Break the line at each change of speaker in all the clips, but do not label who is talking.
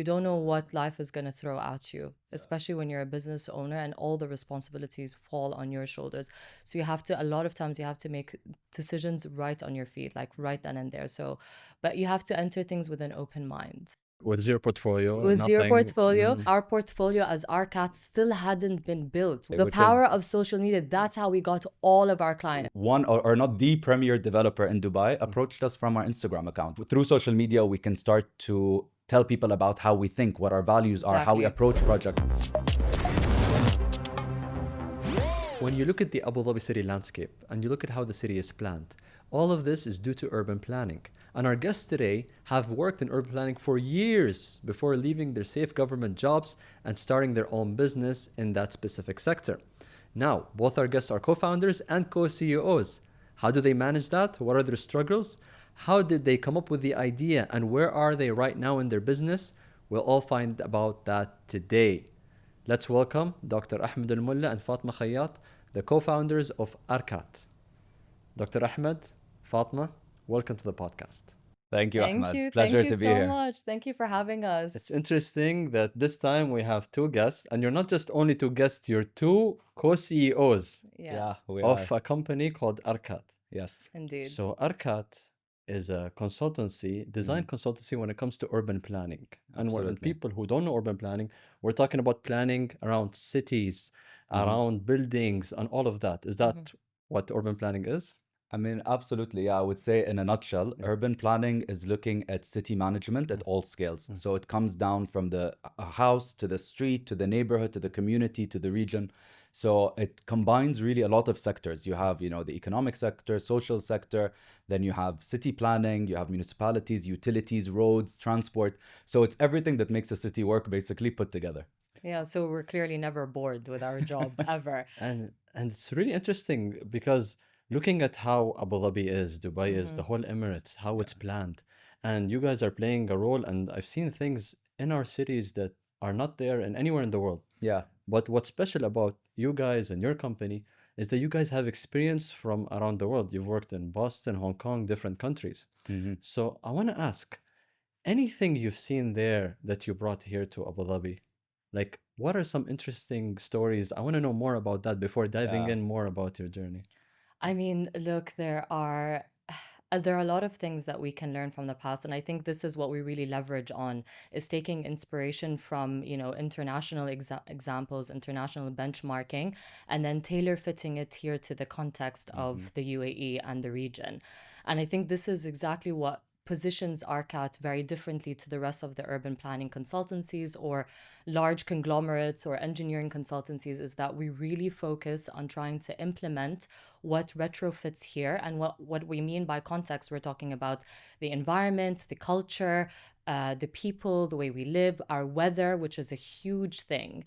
don't know what life is going to throw at you, especially when you're a business owner and all the responsibilities fall on your shoulders. So you have to, a lot of times you have to make decisions right on your feet, like right then and there. So, but you have to enter things with an open mind.
With zero portfolio,
With zero
nothing.
portfolio, our portfolio as ARKAT still hadn't been built. The
Which
power
is-
of social media, that's how we got all of our clients.
One or not the premier developer in Dubai approached us from our Instagram account. Through social media, we can start to tell people about how we think, what our values are, how we
Exactly.
approach projects.
When you look at the Abu Dhabi city landscape and you look at how the city is planned, all of this is due to urban planning. And our guests today have worked in urban planning for years before leaving their safe government jobs and starting their own business in that specific sector. Now, both our guests are co-founders and co-CEOs. How do they manage that? What are their struggles? How did they come up with the idea and where are they right now in their business? We'll all find about that today. Let's welcome Dr. Ahmed Al-Mulla and Fatma Al-Khayat, the co-founders of ARKAT. Dr. Ahmed, Fatma, welcome to the podcast.
Thank you,
Thank
Ahmed.
you.
Pleasure
Thank you
to be
so
here.
much. Thank you for having us.
It's interesting that this time we have two guests, and you're not just only two guests, you're two co-CEOs
Yeah,
we
of
are.
a company called ARKAT.
Yes.
indeed.
So ARKAT is a consultancy, design consultancy when it comes to urban planning. And when
Absolutely.
people who don't know urban planning, we're talking about planning around cities, around buildings, and all of that. Is that what urban planning is?
I mean, absolutely. Yeah, I would say in a nutshell, urban planning is looking at city management at all scales. So it comes down from the house to the street, to the neighborhood, to the community, to the region. So it combines really a lot of sectors. You have, the economic sector, social sector, then you have city planning, you have municipalities, utilities, roads, transport. So it's everything that makes a city work basically put together.
Yeah, so we're clearly never bored with our job ever.
And it's really interesting because looking at how Abu Dhabi is, Dubai is, the whole Emirates, how it's planned, and you guys are playing a role, and I've seen things in our cities that are not there in anywhere in the world.
Yeah.
But what's special about you guys and your company is that you guys have experience from around the world. You've worked in Boston, Hong Kong, different countries. So I want to ask, anything you've seen there that you brought here to Abu Dhabi? Like, what are some interesting stories? I want to know more about that before diving
Yeah.
in more about your journey.
I mean, look, there are a lot of things that we can learn from the past, and I think this is what we really leverage on, is taking inspiration from, international examples, international benchmarking, and then tailor fitting it here to the context of the UAE and the region. And I think this is exactly what positions ARKAT very differently to the rest of the urban planning consultancies or large conglomerates or engineering consultancies, is that we really focus on trying to implement what retrofits here. And what we mean by context, we're talking about the environment, the culture, the people, the way we live, our weather, which is a huge thing.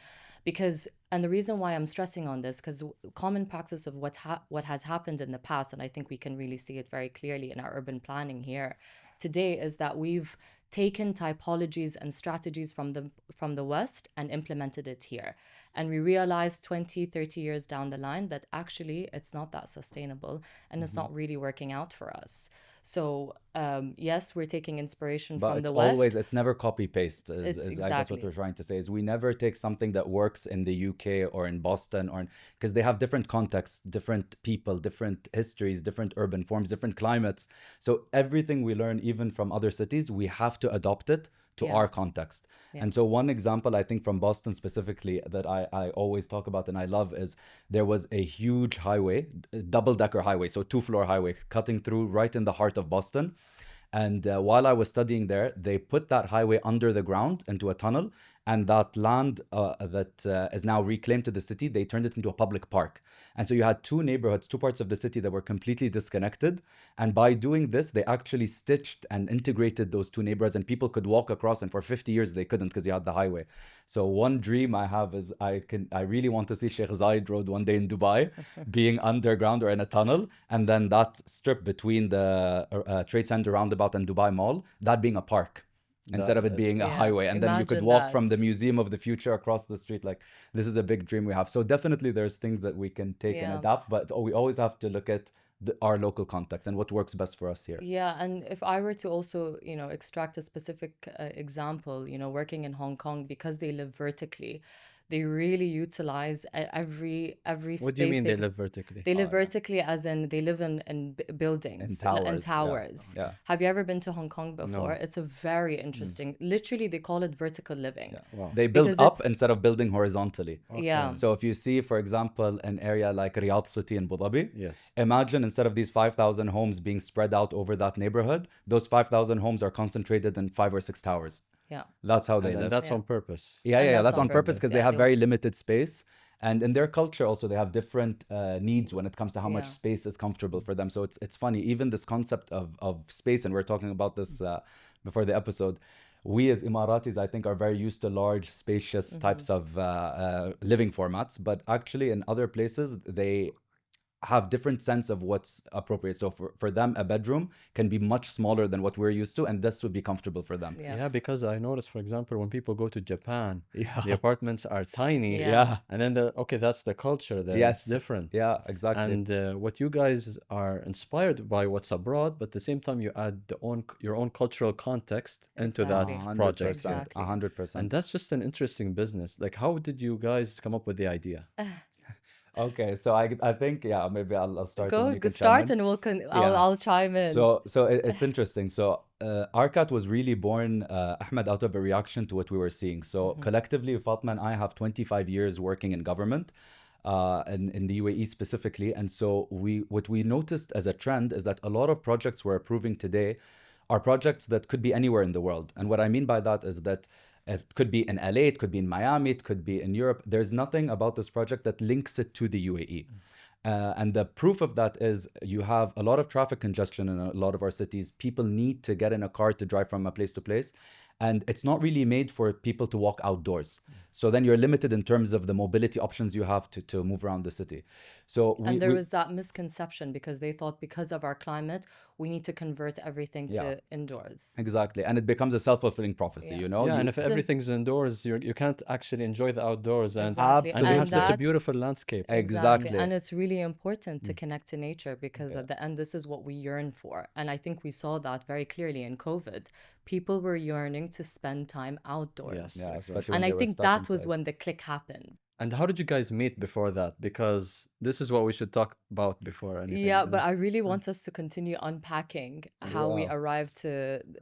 And the reason why I'm stressing on this, because common practice of what has happened in the past, and I think we can really see it very clearly in our urban planning here today, is that we've taken typologies and strategies from the West and implemented it here. And we realized 20, 30 years down the line that actually it's not that sustainable and it's not really working out for us. So yes, we're taking inspiration
But
from
it's
the West.
always, it's never copy paste. I guess what
Exactly.
we're trying to say is we never take something that works in the UK or in Boston because they have different contexts, different people, different histories, different urban forms, different climates. So everything we learn, even from other cities, we have to adopt it to
Yeah.
our context. And so one example, I think from Boston specifically, that I always talk about and I love is there was a huge highway, double-decker highway, so 2-floor highway cutting through right in the heart of Boston. And while I was studying there, they put that highway under the ground into a tunnel, and that land that is now reclaimed to the city, they turned it into a public park. And so you had two neighborhoods, two parts of the city that were completely disconnected. And by doing this, they actually stitched and integrated those two neighborhoods, and people could walk across. And for 50 years, they couldn't because you had the highway. So one dream I have is I really want to see Sheikh Zayed Road one day in Dubai being underground or in a tunnel, and then that strip between the Trade Center roundabout and Dubai Mall, that being a park. Instead of it being a
Yeah,
highway, and then you could
imagine
walk
that.
from the Museum of the Future across the street. Like, this is a big dream we have. So definitely there's things that we can take and
Yeah.
adapt, but we always have to look at our local context and what works best for us here.
Yeah, and if I were to also, extract a specific example, working in Hong Kong, because they live vertically, they really utilize every
What do you
space
mean
they
they live vertically?
They live vertically, as in they live in buildings,
In towers,
in
yeah.
towers.
Yeah.
Have you ever been to Hong Kong before?
No.
It's a very interesting. Literally, they call it vertical living.
Yeah.
Wow.
They build
Because
up
it's-
instead of building horizontally.
Yeah.
So if you see, for example, an area like Riyadh City in Abu Dhabi,
Yes.
imagine instead of these 5,000 homes being spread out over that neighborhood, those 5,000 homes are concentrated in 5 or 6 towers.
Yeah.
That's how they
And
live.
that's
Yeah.
on purpose.
Yeah,
And
that's on purpose because they
yeah.
have very limited space. And in their culture also, they have different needs when it comes to how much
Yeah.
space is comfortable for them. So it's funny, even this concept of space, and we're talking about this before the episode, we as Emiratis, I think, are very used to large, spacious types of living formats. But actually in other places, they have different sense of what's appropriate. So for them, a bedroom can be much smaller than what we're used to, and this would be comfortable for them.
Yeah.
Yeah, because I noticed, for example, when people go to Japan,
Yeah.
the apartments are tiny.
Yeah.
Yeah.
And then okay, that's the culture there.
Yes.
It's different.
Yeah, exactly.
And what you guys are inspired by what's abroad, but at the same time you add your own cultural context into that
Exactly.
project.
100%.
Exactly.
100%.
And that's just an interesting business. Like, how did you guys come up with the idea?
Okay, so I think, yeah, maybe I'll start. and
Go
you can chime
start,
in.
and
Yeah.
I'll chime in.
So it's interesting. So ARKAT was really born, Ahmed, out of a reaction to what we were seeing. So collectively, Fatma and I have 25 years working in government, in the UAE specifically. And so what we noticed as a trend is that a lot of projects we're approving today are projects that could be anywhere in the world. And what I mean by that is that it could be in LA, it could be in Miami, it could be in Europe. There's nothing about this project that links it to the UAE. And the proof of that is you have a lot of traffic congestion in a lot of our cities. People need to get in a car to drive from a place to place. And it's not really made for people to walk outdoors. So then you're limited in terms of the mobility options you have to move around the city. So
And there was that misconception because they thought because of our climate, we need to convert everything to indoors.
Exactly. And it becomes a self-fulfilling prophecy,
Yeah.
you know?
Yeah,
You-
and if everything's indoors, you can't actually enjoy the outdoors. And,
Exactly.
and we have such a
that-
beautiful landscape.
Exactly.
And it's really important to connect to nature because at the end, this is what we yearn for. And I think we saw that very clearly in COVID. People were yearning to spend time outdoors.
Yes.
Yeah,
Exactly.
especially
And
when
I
they were
think
stuck
that was
inside.
when the click happened.
And how did you guys meet before that? Because this is what we should talk about before anything.
Yeah,
you
but
know?
I really want us to continue unpacking how we
Wow.
arrived to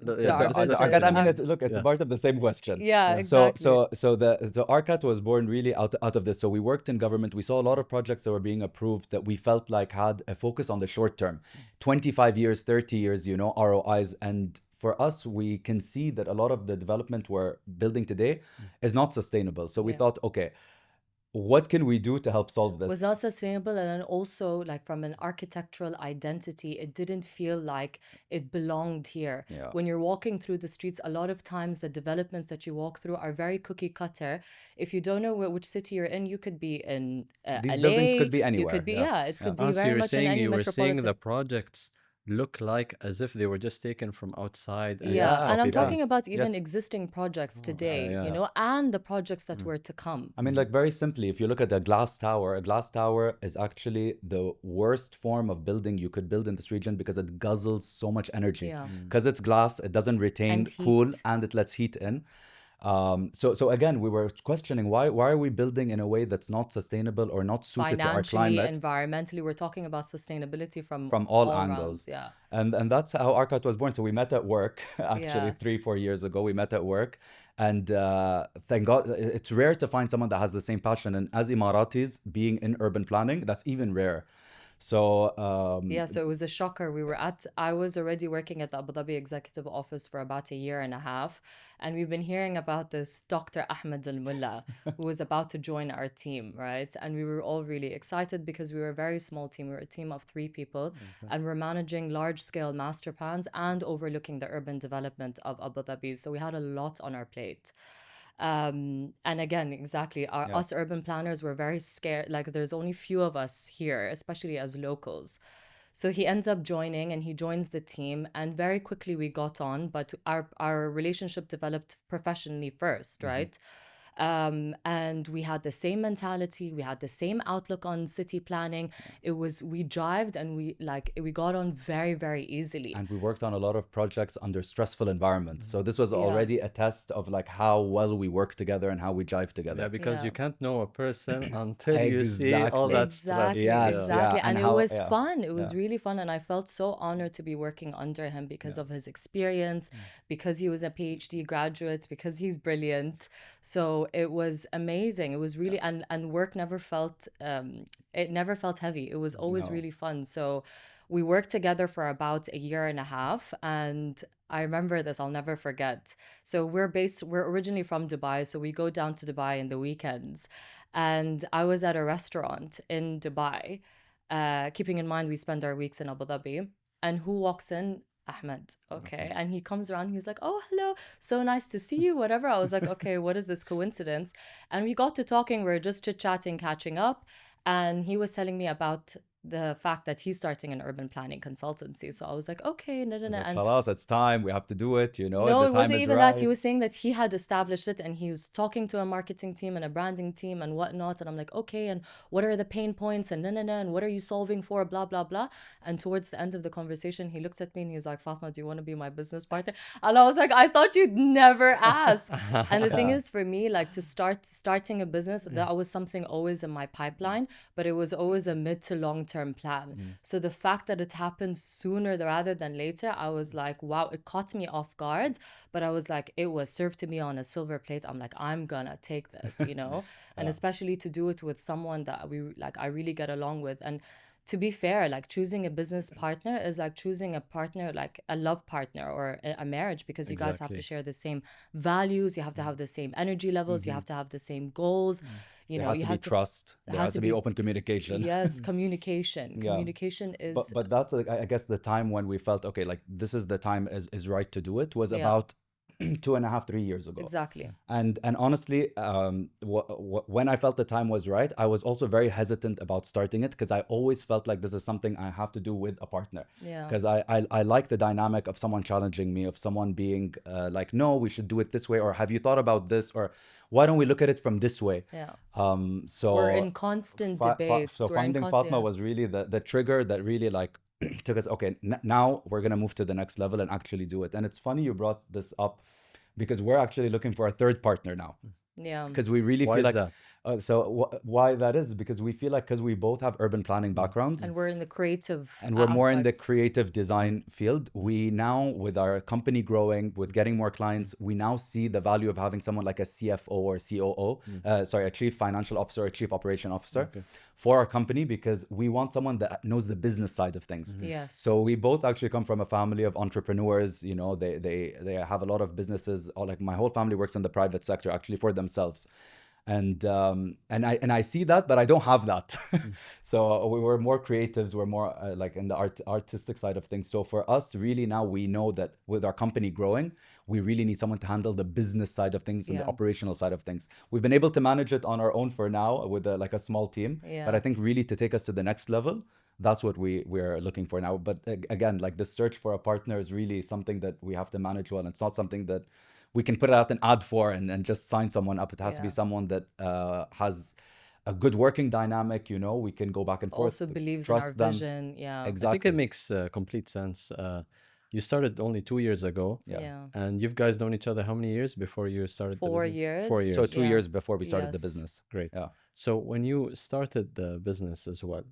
The-
to
yeah,
our
this is-
ARKAT, I mean,
concept.
look, it's
Yeah.
part of the same question.
Yeah, exactly.
So ARKAT was born really out of this. So we worked in government. We saw a lot of projects that were being approved that we felt like had a focus on the short term, 25 years, 30 years, you know, ROIs. And for us, we can see that a lot of the development we're building today is not sustainable. So we
Yeah.
thought, okay, what can we do to help solve this?
Was not sustainable, and then also like from an architectural identity, it didn't feel like it belonged here.
Yeah.
When you're walking through the streets, a lot of times the developments that you walk through are very cookie cutter. If you don't know which city you're in, you could be in
These
LA,
buildings could be
you
anywhere,
could be
yeah.
it could be
So
very
you were
much in
saying
any
you were seeing
metropolitan.
the projects look like as if they were just taken from outside. And
Yeah,
just
and I'm
copied
talking
paste.
about even
Yes.
existing projects today,
yeah.
you know, and the projects that were to come.
I mean, like very simply, if you look at a glass tower is actually the worst form of building you could build in this region because it guzzles so much energy.
Yeah.
Because it's glass, it doesn't retain
And
cool,
heat.
and it lets heat in. So again, we were questioning why are we building in a way that's not sustainable or not suited to our
Financially,
climate
environmentally, we're talking about sustainability from
all
rounds,
angles.
yeah.
And that's how ARKAT was born. So we met at work, actually,
Yeah.
3-4 years ago. We met at work. And thank God, it's rare to find someone that has the same passion. And as Emiratis, being in urban planning, that's even rare. So
Yeah, so it was a shocker. I was already working at the Abu Dhabi Executive Office for about a year and a half. And we've been hearing about this Dr. Ahmed Al-Mulla, who was about to join our team, right? And we were all really excited because we were a very small team. We were a team of 3 people, and we're managing large-scale master plans and overlooking the urban development of Abu Dhabi. So we had a lot on our plate. And again, exactly, us urban planners were very scared. Like, there's only few of us here, especially as locals. So he ends up joining, and he joins the team, and very quickly we got on, but our relationship developed professionally first, right? And we had the same mentality, we had the same outlook on city planning. We jived, and we got on very, very easily.
And we worked on a lot of projects under stressful environments. So this was
Yeah.
already a test of like how well we work together and how we jive together.
Yeah, because
Yeah.
you can't know a person until you see all
Exactly.
that stress.
Exactly,
Yes,
exactly.
yeah.
And
And
it
how-
was
yeah.
fun. It was
Yeah.
really fun. And I felt so honored to be working under him because of his experience, because he was a PhD graduate, because he's brilliant. So it was amazing. It was really, and work never felt, it never felt heavy. It was always
No.
really fun. So we worked together for about a year and a half. And I remember this, I'll never forget. So we're originally from Dubai. So we go down to Dubai in the weekends. And I was at a restaurant in Dubai, keeping in mind we spend our weeks in Abu Dhabi. And who walks in? Ahmed. Okay. And he comes around, he's like, oh, hello, so nice to see you, whatever. I was like, okay, what is this coincidence? And we got to talking, we are just chit-chatting, catching up. And he was telling me about the fact that he's starting an urban planning consultancy. So I was like, okay, no.
It's like,
And
"Khalas, it's time. We have to do it. You know,
no,
the
it
time
wasn't
is
even
right."
that. He was saying that he had established it, and he was talking to a marketing team and a branding team and whatnot. And I'm like, okay, and what are the pain points and and what are you solving for? Blah, blah, blah. And towards the end of the conversation, he looked at me and he's like, Fatma, do you want to be my business partner? And I was like, I thought you'd never ask. And the thing is, for me, like to starting a business, that was something always in my pipeline, but it was always a mid to long term plan. So the fact that it happened sooner rather than later, I was like, wow, it caught me off guard. But I was like, it was served to me on a silver plate. I'm like, I'm gonna take this, and especially to do it with someone that I really get along with. And to be fair, like choosing a business partner is like choosing a partner, like a love partner or a marriage, because you guys have to
Exactly.
share the same values, you have to have the same energy levels, you have to have the same goals.
There has
You
to be
have to.
trust. There has to be open communication.
Yes, communication.
Yeah.
Communication is.
But that's like, I guess the time when we felt okay, like this is the time is right to do it was
Yeah.
about 2.5, 3 years ago.
Exactly.
And honestly, when I felt the time was right, I was also very hesitant about starting it because I always felt like this is something I have to do with a partner.
Yeah.
Because I like the dynamic of someone challenging me, of someone being like, no, we should do it this way, or have you thought about this, or why don't we look at it from this way?
Yeah.
So
We're in constant debates.
So
We're in
finding Fatma was really the trigger that really like took us, okay, now we're going to move to the next level and actually do it. And it's funny you brought this up because we're actually looking for a third partner now.
Yeah.
Because we really
Why
feel
is
like
that?
Why that is because we feel like because we both have urban planning backgrounds
And we're in the creative
and we're more in the
aspect.
creative design field, we now, with our company growing, with getting more clients, we now see the value of having someone like a CFO or COO, a chief financial officer or chief operation officer for our company, because we want someone that knows the business side of things.
Yes.
So we both actually come from a family of entrepreneurs. They have a lot of businesses. Like my whole family works in the private sector actually for themselves. And I see that, but I don't have that. So we were more creatives. We're more like in the artistic side of things. So for us, really now we know that with our company growing, we really need someone to handle the business side of things and the operational side of things. We've been able to manage it on our own for now with like a small team.
Yeah.
But I think really to take us to the next level, that's what we're looking for now. But again, like the search for a partner is really something that we have to manage well. It's not something that we can put out an ad for and just sign someone up. It has to be someone that has a good working dynamic. We can go back and forth.
Also believes in
trust
our
them.
vision. Yeah.
Exactly.
I think it makes complete sense. You started only 2 years ago.
Yeah.
And you guys known each other how many years before you started the
4
business?
years.
4 years.
So 2
Yeah.
years before we started the
Yes.
business.
Great.
Yeah.
So when you started the business as well,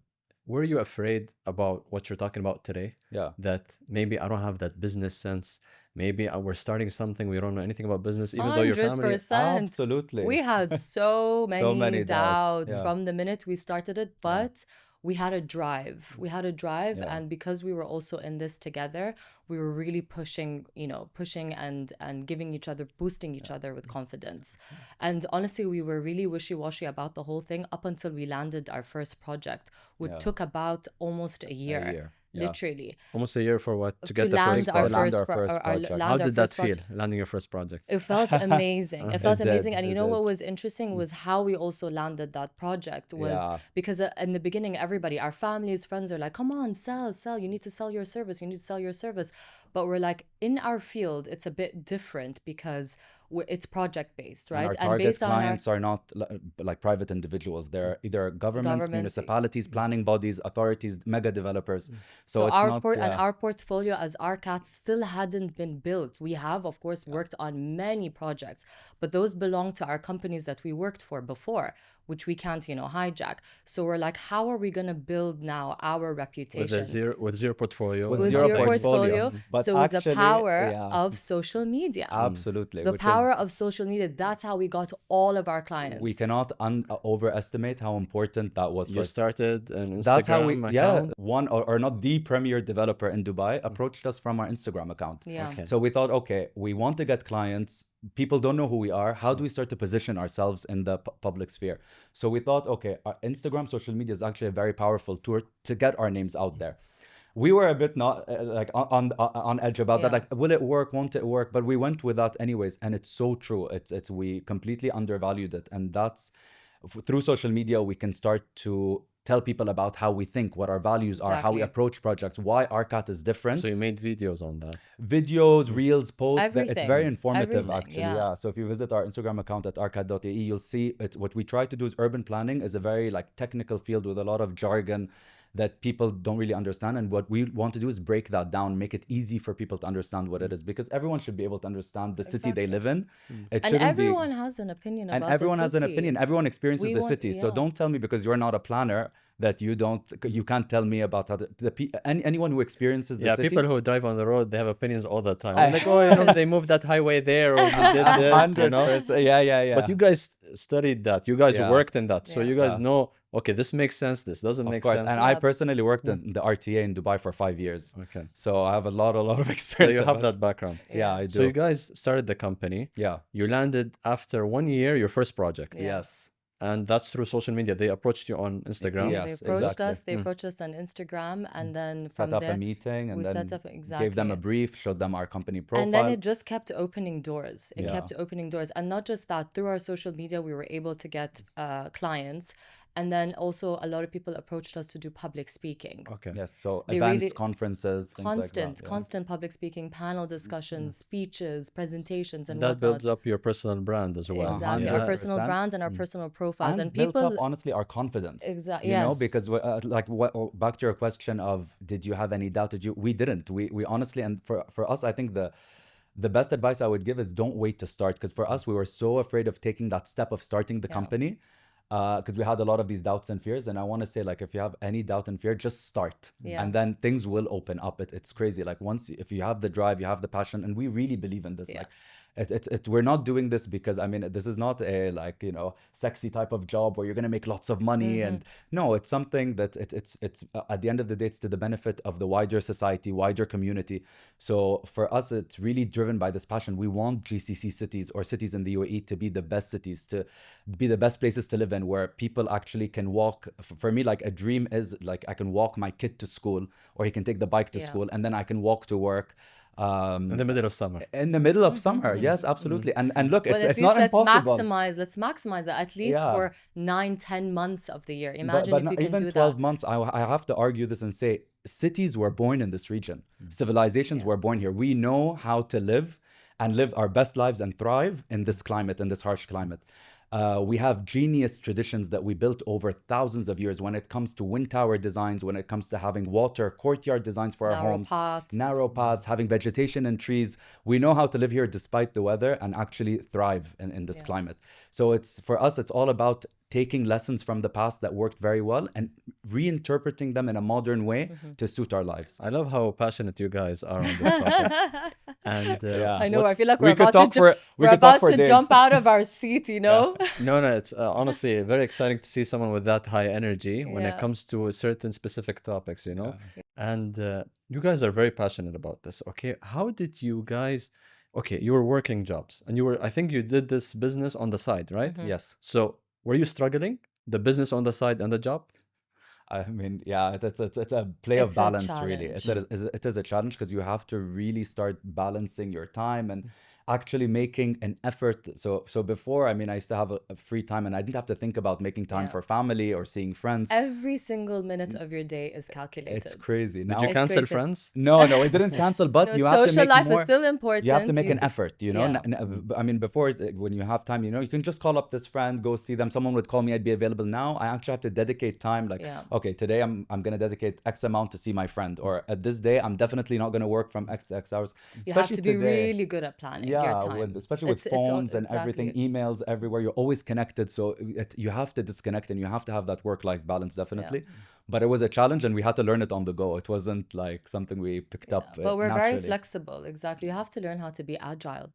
were you afraid about what you're talking about today?
Yeah.
That maybe I don't have that business sense. Maybe we're starting something, we don't know anything about business, even though your family...
100%.
Absolutely.
We had so many
doubts. Yeah.
from the minute we started it, but we had a drive.
Yeah.
And because we were also in this together, we were really pushing and giving each other, boosting each other with confidence. And honestly, we were really wishy-washy about the whole thing up until we landed our first project, which took about almost a year. Literally.
Almost a year for what? To get the
land
first
our
project.
first
project.
How did that feel, landing your first project?
It felt amazing. It felt
It
amazing.
did,
And you
it
know
did.
what was interesting was how we also landed that project was because in the beginning, everybody, our families, friends are like, come on, sell. You need to sell your service. You need to sell your service. but we're like, in our field, it's a bit different because it's project based,
And
right?
our target
based on our
clients are not like private individuals. They're either governments,
governments.
municipalities, planning bodies, authorities, mega developers. So
So
it's
our
not.
and our portfolio as ARKAT still hadn't been built. We have, of course, worked on many projects, but those belong to our companies that we worked for before, which we can't, hijack. So we're like, how are we going to build now our reputation?
With zero portfolio.
With
With
zero
zero
portfolio.
portfolio.
But
So it's the
actually,
power
yeah.
of social media.
Absolutely.
The
which
power
is-
of social media. That's how we got all of our clients.
We cannot overestimate how important that was for
You
us.
started an Instagram
That's how we,
account.
one or not the premier developer in Dubai approached us from our Instagram account.
Yeah.
Okay.
So we thought, okay, we want to get clients. People don't know who we are. How do we start to position ourselves in the public sphere? So we thought, okay, our Instagram, social media is actually a very powerful tool to get our names out there. We were a bit not like on edge about that.
Yeah.
Like, will it work? Won't it work? But we went with that anyways, and it's so true. It's we completely undervalued it, and that's through social media we can start to tell people about how we think, what our values are, how we
Exactly.
approach projects, why ARKAT is different.
So you made videos on that.
Videos, reels, posts. It's
Everything.
very informative,
Everything,
actually.
yeah.
Yeah. So if you visit our Instagram account at arkat.ae, you'll see it. What we try to do is urban planning is a very like technical field with a lot of jargon that people don't really understand. And what we want to do is break that down, make it easy for people to understand what it is, because everyone should be able to understand the city they live in. It
And
shouldn't
everyone
be,
has an opinion
and
about
everyone
the
has an
city.
opinion. Everyone experiences
We
the
want-
city. So
yeah.
don't tell me because you're not a planner that you can't tell me about how anyone who experiences the city.
People who drive on the road, they have opinions all the time. Like, oh, they moved that highway there, or they did this,
100%. Yeah.
But you guys studied that. You guys
Yeah.
worked in that. So
Yeah.
you guys
Yeah.
know, okay, this makes sense. This doesn't
Of
make
course.
sense.
And I
Yeah.
personally worked in the RTA in Dubai for 5 years.
Okay.
So I have a lot of
So
experience.
you have
about-
that background.
Yeah, I do.
So you guys started the company.
Yeah.
You landed after 1 year, your first project.
Yeah.
Yes.
And that's through social media. They approached you on Instagram.
Yeah.
They
Yes,
approached
exactly.
us. They approached us on Instagram, and then
Set
from
up
there
a meeting and
we
then
set up
gave them a
exactly.
brief, showed them our company profile.
And then it just kept opening doors. It
Yeah.
kept opening doors. And not just that, through our social media, we were able to get clients. And then also a lot of people approached us to do public speaking.
Okay.
Yes. So
They
events,
really-
conferences, things
Constant,
like that.
constant public speaking, panel discussions, speeches, presentations, and
That
whatnot.
builds up your personal brand as well.
Exactly. Our personal
100%.
brands and our personal profiles. And
built
people
up honestly our confidence.
Exactly.
You know,
Yes.
because back to your question of did you have any doubt? We didn't. We honestly, and for us, I think the best advice I would give is don't wait to start, because for us we were so afraid of taking that step of starting the company. Because we had a lot of these doubts and fears, and I want to say, like, if you have any doubt and fear, just start,
Yeah.
and then things will open up. It's crazy. Like if you have the drive, you have the passion, and we really believe in this.
Yeah.
Like, we're not doing this because this is not a sexy type of job where you're gonna make lots of money, and no, it's something that it's at the end of the day, it's to the benefit of the wider society, wider community. So for us, it's really driven by this passion. We want GCC cities or cities in the UAE to be the best cities, to be the best places to live in, where people actually can walk. For me, like, a dream is like I can walk my kid to school, or he can take the bike to
Yeah.
school, and then I can walk to work.
In the middle of summer.
In the middle of summer, yes, absolutely. And look,
Well, at
it's
least
not impossible.
let's maximize it at least
Yeah.
for 9-10 months of the year. Imagine
but
if
not
we can
even
do
12
that.
months. I have to argue this and say cities were born in this region. Civilizations were born here. We know how to live and live our best lives and thrive in this climate, in this harsh climate. We have genius traditions that we built over thousands of years when it comes to wind tower designs, when it comes to having water, courtyard designs for our
Narrow
homes,
paths.
narrow paths, having vegetation and trees. We know how to live here despite the weather and actually thrive in this climate. So for us, it's all about taking lessons from the past that worked very well and reinterpreting them in a modern way to suit our lives.
I love how passionate you guys are on this topic. And
Yeah.
I know. I feel like
we
we're
could
about
talk
to
for- we
we're
could talk
about
for
to
days.
jump out of our seat.
no, it's honestly very exciting to see someone with that high energy when it
Yeah.
comes to certain specific topics, And you guys are very passionate about this. Okay, how did you guys? Okay, you were working jobs, and I think you did this business on the side, right?
Yes.
So were you struggling? The business on the side and the job?
I mean, yeah, it's a play of
It's a
balance, really.
challenge.
It is a challenge because you have to really start balancing your time actually making an effort. So before, I mean, I used to have a free time and I didn't have to think about making time
Yeah.
for family or seeing friends.
Every single minute of your day is calculated.
It's crazy.
Did
Now,
you
It's
cancel
great that-
friends?
no, it didn't cancel, but
No,
you have to
social
make
life
more.
is still important.
You have to make an effort, you know.
Yeah.
I mean, before, when you have time, you know, you can just call up this friend, go see them. Someone would call me, I'd be available. Now I actually have to dedicate time. Like,
Yeah.
okay, today I'm gonna dedicate X amount to see my friend, or at this day I'm definitely not gonna work from X to X hours.
You have to be really good at planning your
Yeah,
time.
especially with phones and everything, emails everywhere. You're always connected, so you have to disconnect, and you have to have that work-life balance, definitely. But it was a challenge, and we had to learn it on the go. It wasn't like something we picked up
But we're very
naturally.
flexible. Exactly. You have to learn how to be agile.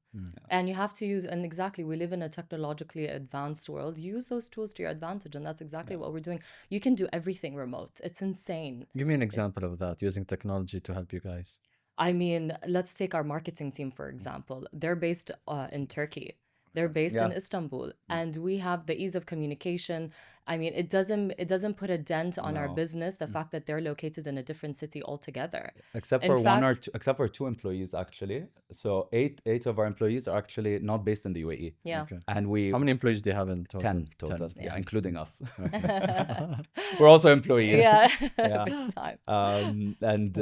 And you have to use, and exactly, we live in a technologically advanced world. Use those tools to your advantage, and that's exactly what we're doing. You can do everything remote. It's insane.
Give me an example of that, using technology to help you guys.
I mean, let's take our marketing team, for example. They're based in Turkey. They're based in Istanbul, and we have the ease of communication. I mean, it doesn't put a dent on our business, the fact that they're located in a different city altogether.
Except
In
for
fact-
except for 2 employees, actually. So eight of our employees are actually not based in the UAE.
Yeah.
Okay.
And we
How many employees do you have in total?
10 total,
10.
yeah, including us. We're also employees.
Yeah.
Yeah.
Big time.
And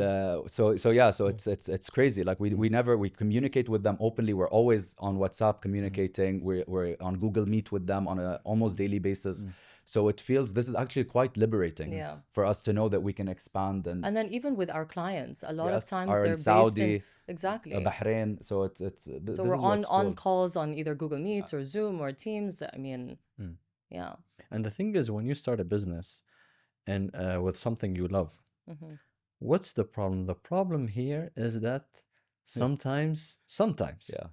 so it's crazy. Like we communicate with them openly. We're always on WhatsApp communicating. We're on Google Meet with them on a almost daily basis. So it feels, this is actually quite liberating for us to know that we can expand. And
then even with our clients, a lot of
Yes,
times
are in
they're based
Saudi,
in exactly.
Bahrain. So it's
So we're on calls on either Google Meets or Zoom or Teams. I mean, yeah.
And the thing is, when you start a business and with something you love, what's the problem? The problem here is that sometimes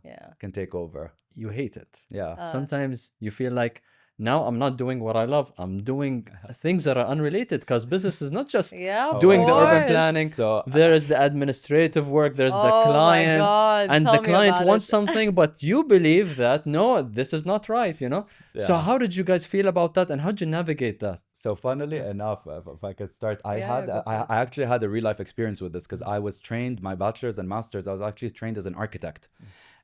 yeah, can take over.
you hate it.
Yeah.
Sometimes you feel like, now I'm not doing what I love. I'm doing things that are unrelated, because business is not just
Yeah, of
doing the urban
course.
planning.
So
There is the administrative work, there's the
Oh my
client,
God,
and
tell
the
me
client
about
wants
it.
something, but you believe that, no, this is not right, you know? So
Yeah.
how did you guys feel about that, and how did you navigate that?
So funnily enough, if I could start,
Yeah, go for it.
I actually had a real life experience with this, because I was trained, my bachelor's and master's, I was actually trained as an architect.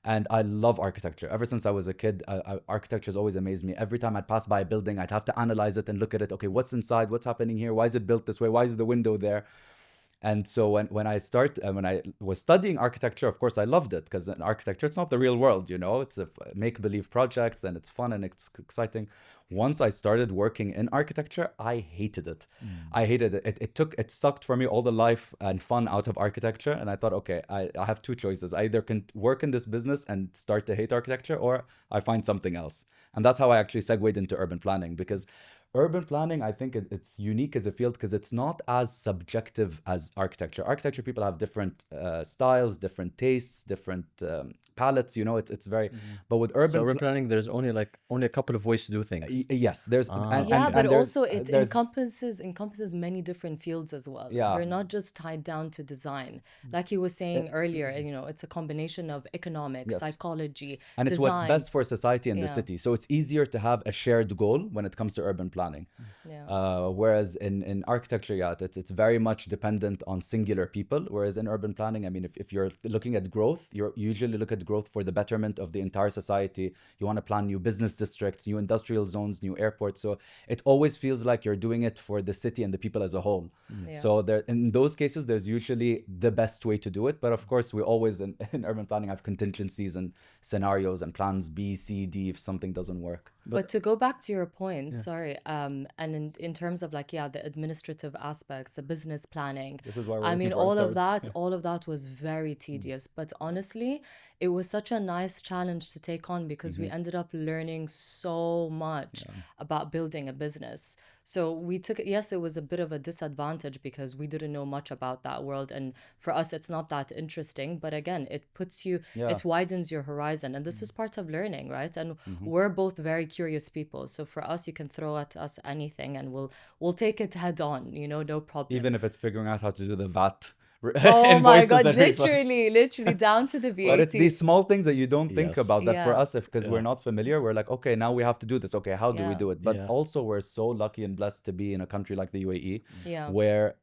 And I love architecture. Ever since I was a kid, architecture has always amazed me. Every time I'd pass by a building, I'd have to analyze it and look at it. Okay, what's inside? What's happening here? Why is it built this way? Why is the window there? And so when I was studying architecture, of course, I loved it, because in architecture, it's not the real world, you know, it's a make-believe projects, and it's fun and it's exciting. Once I started working in architecture, I hated it. I hated it. It sucked for me all the life and fun out of architecture. And I thought, okay, I have two choices. I either can work in this business and start to hate architecture, or I find something else. And that's how I actually segued into urban planning, because urban planning, I think it's unique as a field, because it's not as subjective as architecture. Architecture, people have different styles, different tastes, different palettes, you know, it's very, but with urban,
So urban planning, there's only a couple of ways to do things.
Yes, there's,
Yeah, but
there's-
also it
there's-
encompasses many different fields as well.
Yeah.
You're not just tied down to design. Like you were saying earlier, you know, it's a combination of economics,
Yes.
psychology,
and it's what's
design.
best for society and the
Yeah.
city. So it's easier to have a shared goal when it comes to urban planning.
Yeah.
Whereas in architecture, yeah, it's very much dependent on singular people. Whereas in urban planning, I mean, if you're looking at growth, you usually look at growth for the betterment of the entire society. You want to plan new business districts, new industrial zones, new airports. So it always feels like you're doing it for the city and the people as a whole.
Yeah.
So there, in those cases, there's usually the best way to do it. But of course, we always in urban planning have contingencies and scenarios and plans B, C, D if something doesn't work.
But to go back to your point, sorry, and in terms of like, yeah, the administrative aspects, the business planning,
This is why we're
I mean,
looking for a
all of that was very tedious. But honestly, it was such a nice challenge to take on, because we ended up learning so much about building a business. So we took it, yes, it was a bit of a disadvantage because we didn't know much about that world. And for us, it's not that interesting. But again, it puts you, it widens your horizon. And this is part of learning, right? And we're both very curious people. So for us, you can throw at us anything and we'll take it head on, you know, no problem.
Even if it's figuring out how to do the VAT.
Oh my
invoices
God,
and refunds.
literally down to the VAT.
But it's these small things that you don't think
Yes.
about, that for
Yeah.
us, because we're not familiar, we're like, okay, now we have to do this. Okay, how do we
Yeah.
do it? But
Yeah.
also we're so lucky and blessed to be in a country like the UAE,
Yeah.
where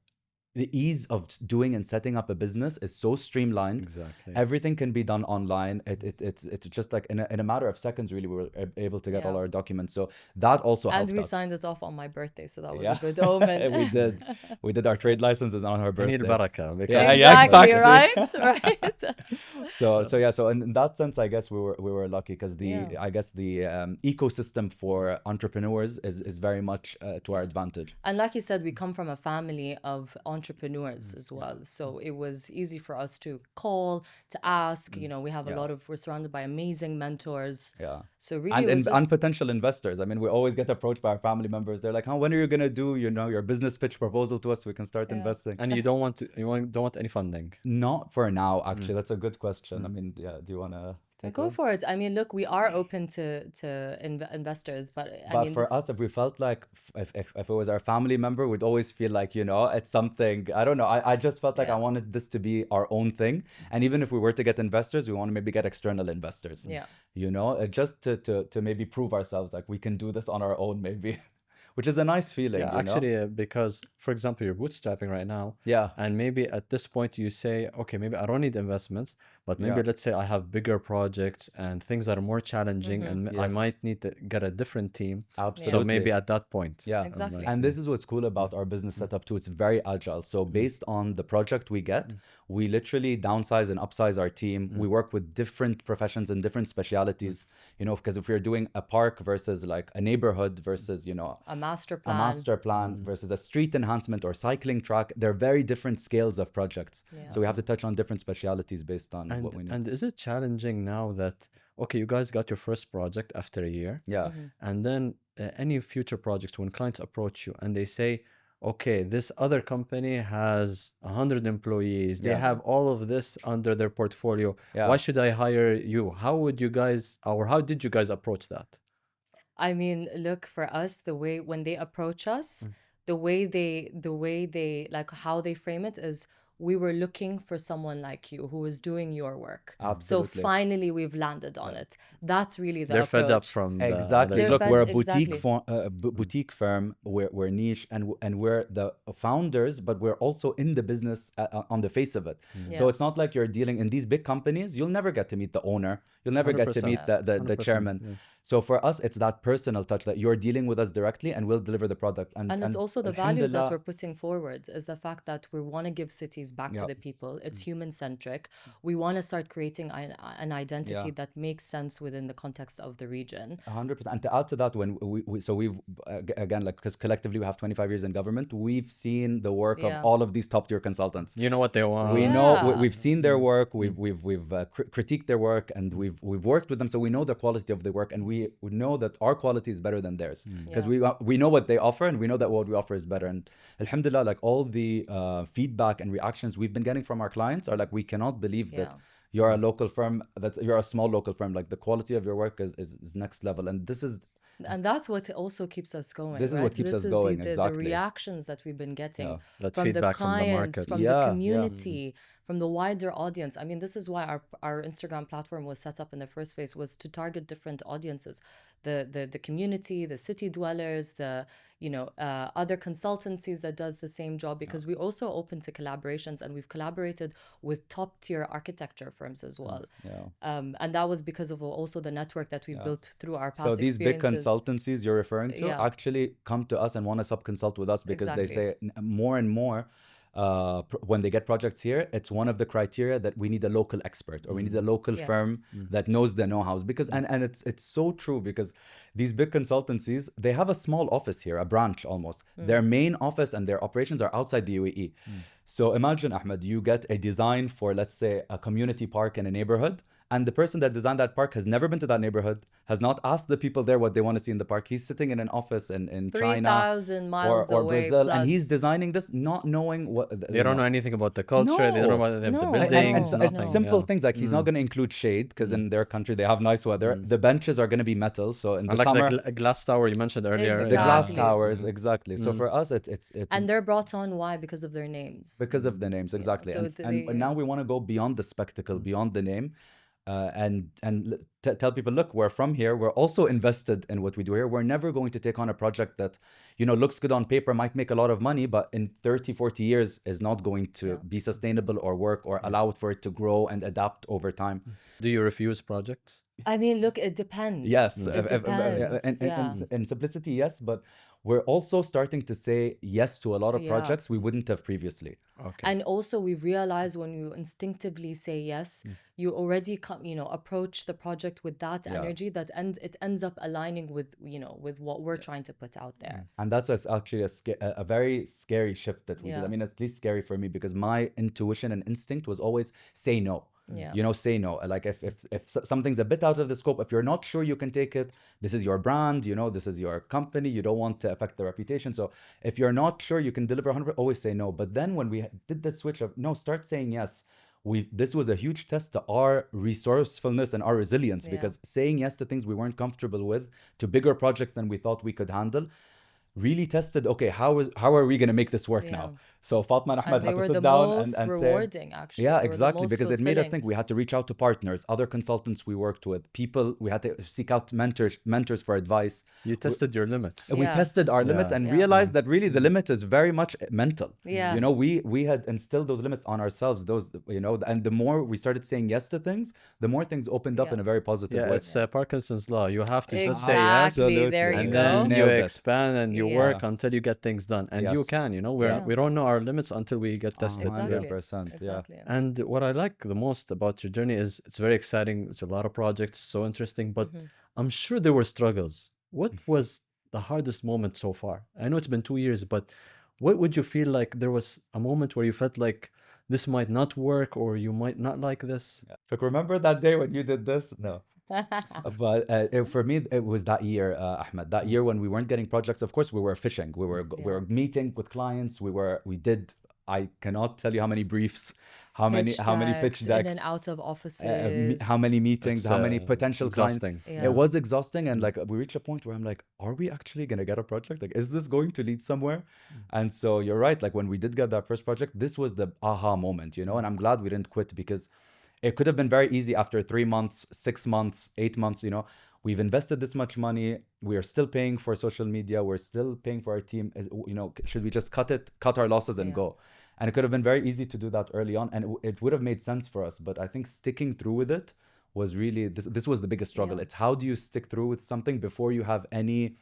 the ease of doing and setting up a business is so streamlined.
Exactly.
Everything can be done online. It's just like in a matter of seconds, really, we were able to get all
Yeah.
our documents. So that also
And
helped
we
us.
signed it off on my birthday, so that was
Yeah.
a good omen.
We did. We did our trade licenses on her
I need
birthday.
barakah because
Yeah,
Exactly,
exactly.
right? Right.
So in that sense, I guess we were lucky because
Yeah.
I guess the ecosystem for entrepreneurs is very much to our advantage.
And like you said, we come from a family of entrepreneurs as well. So it was easy for us to call, to ask. You know, we have a lot of, we're surrounded by amazing mentors.
Yeah.
So really, it was
And
just,
potential investors. I mean, we always get approached by our family members. They're like, "Huh, when are you gonna do, your business pitch proposal to us so we can start investing?"
and you don't want any funding.
Not for now, actually. That's a good question. I mean, yeah. Do you wanna take
go
over?
for it. I mean, look, we are open to investors, but I
But
mean,
for
this,
us, if we felt like if it was our family member, we'd always feel like, it's something, I don't know. I just felt like I
Yeah.
wanted this to be our own thing. And even if we were to get investors, we want to maybe get external investors.
Yeah.
Just to maybe prove ourselves, like we can do this on our own, maybe, which is a nice feeling.
Yeah, actually, because for example, you're bootstrapping right now.
Yeah.
And maybe at this point you say, okay, maybe I don't need investments, but maybe
Yeah.
let's say I have bigger projects and things that are more challenging, and I
Yes.
might need to get a different team.
Absolutely.
So maybe at that point.
Yeah,
Exactly.
And this is what's cool about our business setup too. It's very agile. So based on the project we get, we literally downsize and upsize our team. We work with different professions and different specialities, because if we're doing a park versus like a neighborhood versus,
a master
a
plan.
master plan versus a street enhancement or cycling track, they're very different scales of projects.
Yeah.
So we have to touch on different specialities based on what we need.
And is it challenging now that, okay, you guys got your first project after a year,
Yeah.
and then any future projects, when clients approach you and they say, okay, this other company has 100 employees, they
Yeah.
have all of this under their portfolio.
Yeah.
Why should I hire you? How would you guys, or how did you guys approach that?
I mean, look, for us, the way when they approach us, the way they like how they frame it is, we were looking for someone like you who is doing your work.
Absolutely.
So finally we've landed on it. That's really the
They're
approach.
fed up from the
Exactly.
They're
Look,
fed-
we're a
exactly.
boutique firm. We're niche, and we're the founders, but we're also in the business on the face of it. So
Yeah.
it's not like you're dealing in these big companies. You'll never get to meet the owner. You'll never get to
100%.
meet the
100%,
chairman.
yeah.
So for us, it's that personal touch that you're dealing with us directly, and we'll deliver the product.
And it's also the values that
alhamdulillah,
we're putting forward is the fact that we want to give cities back to the people. It's human centric. We want to start creating an identity that makes sense within the context of the region.
100%. And to add to that, when we've again, like, because collectively we have 25 years in government, we've seen the work of
Yeah.
all of these top tier consultants.
You know what they want.
We know
Yeah.
we've seen their work. We've critiqued their work, and we've worked with them, so we know the quality of the work, and we know that our quality is better than theirs because we know what they offer, and we know that what we offer is better. And alhamdulillah, like all the feedback and reactions we've been getting from our clients are like, we cannot believe that you're a local firm, that you're a small local firm. Like the quality of your work is next level, and this is.
And that's what also keeps us going.
This is
right?
what keeps us
is
going,
the
exactly.
reactions that we've been getting
That's
from the
feedback from the
clients,
market.
from
Yeah,
the
yeah.
community, from the wider audience. I mean, this is why our Instagram platform was set up in the first place, was to target different audiences, the community, the city dwellers, the other consultancies that does the same job, because we also open to collaborations, and we've collaborated with top tier architecture firms as well. And that was because of also the network that we've built through our past
So these big
experiences.
consultancies you're referring to
Yeah.
actually come to us and want to sub-consult with us because they say
Exactly.
more and more when they get projects here, it's one of the criteria that we need a local expert, or we need a local
Yes.
firm that knows the know-hows, because and it's so true, because these big consultancies, they have a small office here, a branch almost. Their main office and their operations are outside the UAE. So imagine, Ahmed, you get a design for, let's say, a community park in a neighborhood, and the person that designed that park has never been to that neighborhood, has not asked the people there what they want to see in the park. He's sitting in an office in China
3,000 miles
or
away,
Brazil, and
plus.
he's designing this not knowing what
They don't know anything about the culture. They don't know about the
No.
and
buildings.
it's
nothing.
simple
Yeah.
things like he's not going to include shade, because in their country they have nice weather. The benches are going to be metal, so in the
And like
summer
the glass tower you mentioned earlier.
the glass
Exactly.
towers, exactly. So for us, it's
And they're brought on, why? Because of their names.
because of the names, exactly.
So
And now we want to go beyond the spectacle, beyond the name, and tell people, look, we're from here. We're also invested in what we do here. We're never going to take on a project that, looks good on paper, might make a lot of money, but in 30, 40 years is not going to be sustainable or work or allow for it to grow and adapt over time.
Do you refuse projects?
I mean, look, it depends.
Yes,
It depends.
in simplicity, yes, but we're also starting to say yes to a lot of
Yeah.
projects we wouldn't have previously.
Okay.
And also we realize when you instinctively say yes, you already approach the project with that energy that it ends up aligning with, with what we're trying to put out there.
And that's actually a very scary shift that we did.
Yeah.
I mean, at least scary for me, because my intuition and instinct was always say no.
Yeah.
Say no. Like if something's a bit out of the scope, if you're not sure you can take it, this is your brand, this is your company, you don't want to affect the reputation. So if you're not sure you can deliver 100%, always say no. But then when we did the switch of no, start saying yes, this was a huge test to our resourcefulness and our resilience, because saying yes to things we weren't comfortable with, to bigger projects than we thought we could handle, really tested, okay, how are we going to make this work now? So Fatma and Ahmed
And they
had to
were
sit
the
down
most
and
rewarding,
say,
actually.
yeah,
They were the
exactly,
most
because it made us
fulfilling.
think. We had to reach out to partners, other consultants we worked with, people, we had to seek out mentors for advice.
You tested your limits.
We
Yeah.
tested our limits and realized that really the limit is very much mental.
Yeah.
We had instilled those limits on ourselves, and the more we started saying yes to things, the more things opened up
Yeah.
in a very positive
Yeah,
way.
it's Parkinson's law. You have to just say yes,
Exactly. There you
and
go.
then you
Nailed it.
expand and you
Yeah.
work until you get things done. And you
Yes.
can, we don't know our limits until we get tested.
Exactly.
100%. Yeah.
Exactly.
And what I like the most about your journey is it's very exciting. It's a lot of projects, so interesting, but I'm sure there were struggles. What was the hardest moment so far? I know it's been 2 years, but what would you feel like there was a moment where you felt like this might not work or you might not like this?
Like, remember that day when you did this? No. But for me, it was that year, Ahmed. That year when we weren't getting projects. Of course, we were fishing. We were meeting with clients. We did. I cannot tell you how many briefs, how many pitch decks,
in and out of offices.
how many meetings,
It's,
how many potential
exhausting.
clients.
Yeah.
It was exhausting, and like we reached a point where I'm like, are we actually gonna get a project? Like, is this going to lead somewhere? And so you're right. Like when we did get that first project, this was the aha moment, And I'm glad we didn't quit, because it could have been very easy after 3 months, 6 months, 8 months. We've invested this much money. We are still paying for social media. We're still paying for our team. Should we just cut our losses and go? And it could have been very easy to do that early on, and it would have made sense for us. But I think sticking through with it was really this was the biggest struggle.
Yeah.
It's how do you stick through with something before you have any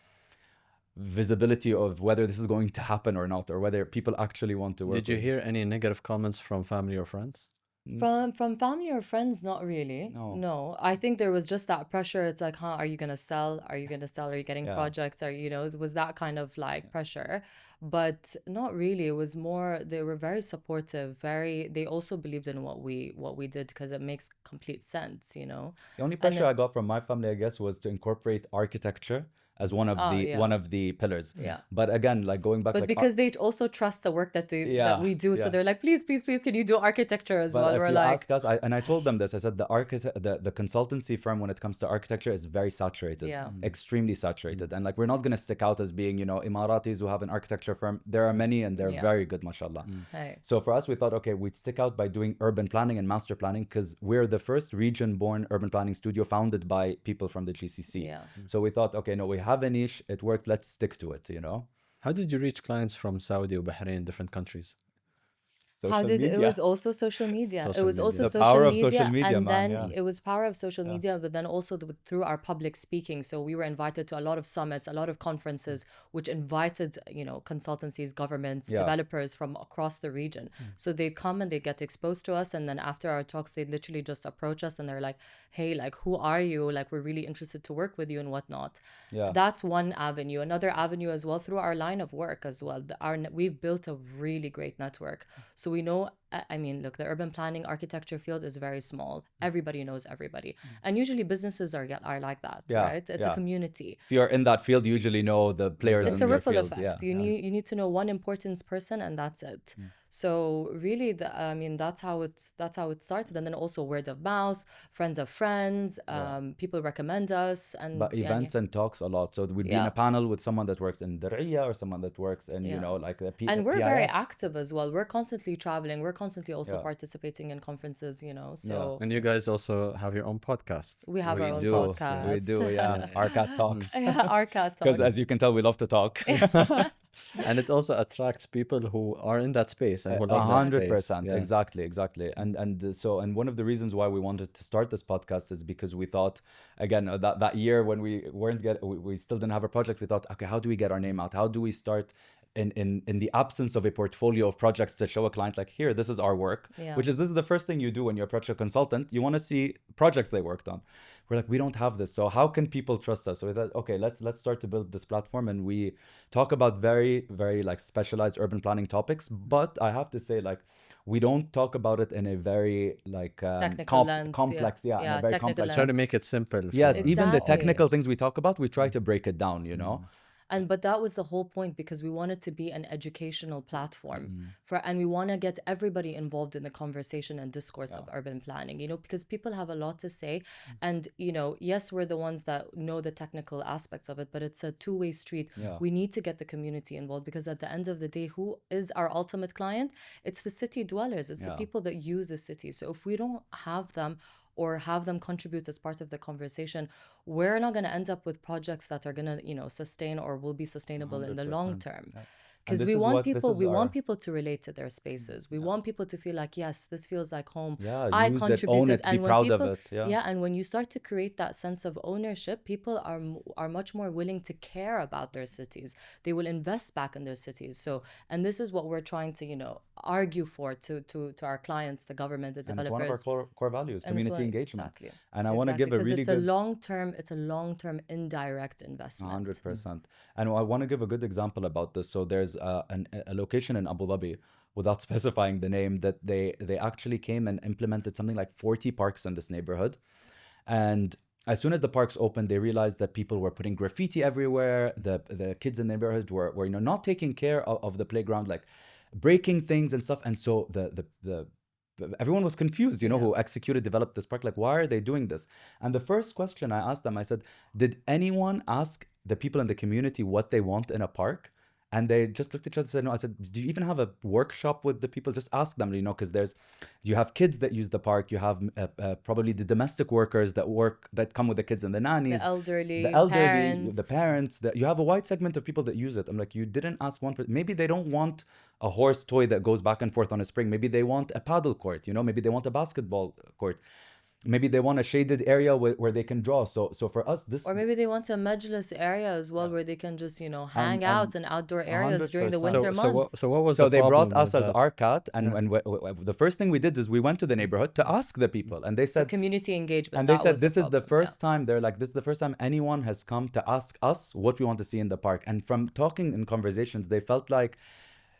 visibility of whether this is going to happen or not, or whether people actually want to work.
Did you hear any negative comments from family or friends?
From family or friends, not really.
No.
I think there was just that pressure. It's like, are you gonna sell? Are you gonna sell? Are you getting projects? It was that kind of like pressure, but not really. It was more, they were very supportive. They also believed in what we did, because it makes complete sense.
The only pressure
then-
I got from my family, I guess, was to incorporate architecture as one of the pillars.
Yeah.
But again, like going back,
But
like,
because they also trust the work that that we do, so
yeah.
they're like, please, can you do architecture as
But
well?
if
We're
you
like,
ask us, I told them this. I said the consultancy firm, when it comes to architecture, is very saturated, extremely saturated, and like we're not gonna stick out as being Emiratis who have an architecture firm. There are many, and they're very good, mashallah.
hey,
So for us, we thought, okay, we'd stick out by doing urban planning and master planning, because we're the first region-born urban planning studio founded by people from the GCC.
Yeah.
So we thought, okay, no, we have a niche. It worked. Let's stick to it.
How did you reach clients from Saudi or Bahrain, different countries?
It was also social media.
Social
It was
media.
also
The
social
power of
media,
social media,
and
man,
then it was power of social media, but then also through our public speaking. So we were invited to a lot of summits, a lot of conferences, which invited consultancies, governments, developers from across the region. So they'd come and they'd get exposed to us, and then after our talks, they'd literally just approach us and they're like, "Hey, like, who are you? Like, we're really interested to work with you and whatnot."
Yeah.
That's one avenue. Another avenue as well, through our line of work as well. We've built a really great network. So we know, I mean, look, the urban planning architecture field is very small. Everybody knows everybody. And usually businesses are like that, right? It's a community.
If you're in that field, you usually know the players.
It's
in
a
your
ripple
field.
effect. You need to know one important person, and that's it. So really, that's how it started. And then also word of mouth, friends of friends, people recommend us, and
But events and talks a lot. So we'd be in a panel with someone that works in Diriyah or someone that works in, like the
and we're very active as well. We're constantly traveling. We're we're constantly also
Yeah.
participating in conferences, you know, so
And you guys also have your own podcast.
we have our own podcast.
We do, yeah. ARKAT talks.
Yeah, ARKAT
Because
talks.
as you can tell, we love to talk.
And it also attracts people who are in that space and who love that space.
100%.
Yeah.
Exactly. And one of the reasons why we wanted to start this podcast is because we thought, again, that year when we still didn't have a project, we thought, okay, how do we get our name out? How do we start in the absence of a portfolio of projects to show a client like, here, this is our work,
Yeah.
this is the first thing you do when you approach a consultant. You want to see projects they worked on. We're like, we don't have this, so how can people trust us? So we thought, okay, let's start to build this platform, and we talk about very, very like specialized urban planning topics. But I have to say, like, we don't talk about it in a very like
Technical lens,
complex,
yeah.
in a
Yeah,
very
technical
complex.
lens.
Try to make it simple.
Yes,
for-
even the
Exactly.
technical things we talk about, we try to break it down, you know.
But that was the whole point, because we wanted to be an educational platform and we want to get everybody involved in the conversation and discourse of urban planning, you know, because people have a lot to say. And, you know, yes, we're the ones that know the technical aspects of it, but it's a two-way street.
Yeah.
We need to get the community involved, because at the end of the day, who is our ultimate client? It's the city dwellers. It's the people that use the city. So if we don't have them or have them contribute as part of the conversation, we're not going to end up with projects that are going to, you know, sustain or will be sustainable in the long
100%.
term.
Yeah.
Because
this
we
is
want
what- this
people,
is
we
our-
want people to relate to their spaces. We want people to feel like, yes, this feels like home.
Yeah,
I
use it,
contributed.
own it, be
and when
proud
people,
of it. Yeah.
and when you start to create that sense of ownership, people are much more willing to care about their cities. They will invest back in their cities. So, and this is what we're trying to, you know, argue for to our clients, the government, the
And it's
developers.
one of our core values,
And it's
community
what-
engagement.
Exactly.
And I want to give a
because
really
it's
good
it's a long-term indirect investment.
100%. And I want to give a good example about this. So there's a location in Abu Dhabi, without specifying the name, that they actually came and implemented something like 40 parks in this neighborhood. And as soon as the parks opened, they realized that people were putting graffiti everywhere. The kids in the neighborhood were you know, not taking care of the playground, like breaking things and stuff. And so everyone was confused, you know, who developed this park. Like, why are they doing this? And the first question I asked them, I said, did anyone ask the people in the community what they want in a park? And they just looked at each other and said, no. I said, do you even have a workshop with the people? Just ask them, you know, because you have kids that use the park. You have probably the domestic workers that come with the kids and the nannies.
The elderly,
the
parents.
parents. You have a wide segment of people that use it. I'm like, you didn't ask one person. Maybe they don't want a horse toy that goes back and forth on a spring. Maybe they want a paddle court, you know, maybe they want a basketball court. Maybe they want a shaded area where they can draw. So for us, this...
Or maybe they want a majlis area as well, where they can just, you know, hang out in outdoor areas during the
100%.
winter months.
So what was
So
the
they brought
problem
us
with
as
that?
ARKAT, and the first thing we did is we went to the neighborhood to ask the people, and they
So
said,
community engagement.
and they
that
said,
was
this is the
problem,
first time, they're like, this is the first time anyone has come to ask us what we want to see in the park. And from talking in conversations, they felt like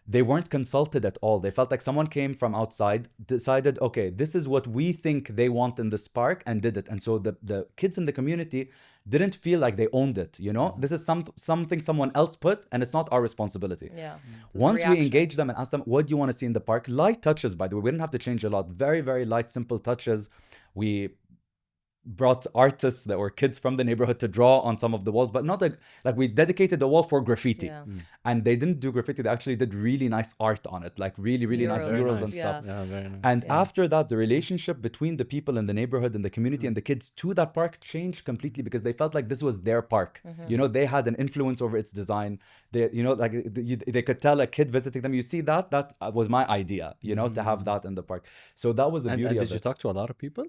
they weren't consulted at all. They felt like someone came from outside, decided, okay, this is what we think they want in this park, and did it. And so the kids in the community didn't feel like they owned it, you know? This is something someone else put, and it's not our responsibility.
Yeah.
Once we engage them and ask them, what do you want to see in the park? Light touches, by the way. We didn't have to change a lot. Very, very light, simple touches. We brought artists that were kids from the neighborhood to draw on some of the walls, but not like we dedicated the wall for graffiti.
Yeah.
And they didn't do graffiti, they actually did really nice art on it, like really, really nice
Murals,
murals and
yeah.
stuff.
Yeah, very nice.
And after that, the relationship between the people in the neighborhood and the community and the kids to that park changed completely, because they felt like this was their park. You know, they had an influence over its design. They, you know, like they could tell a kid visiting them, you see that was my idea, you know, to have that in the park. So that was the beauty
and
of
did you
it.
talk to a lot of people?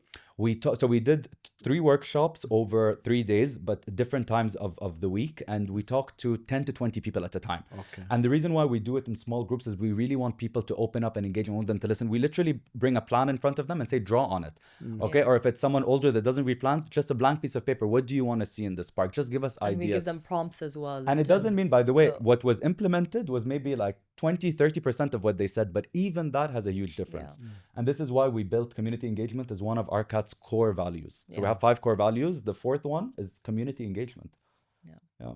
So we did 3 workshops over 3 days, but different times of the week. And we talked to 10 to 20 people at a time.
Okay.
And the reason why we do it in small groups is we really want people to open up and engage and want them to listen. We literally bring a plan in front of them and say, draw on it. Okay. Or if it's someone older that doesn't read plans, just a blank piece of paper. What do you want to see in this park? Just give us
And we give
ideas.
them prompts as well.
And it doesn't mean, by the way,
So-
what was implemented was maybe like 20-30% of what they said, but even that has a huge difference. And this is why we built community engagement as one of ARKAT's core values. So we have 5 core values. The 4th one is community engagement. Yeah.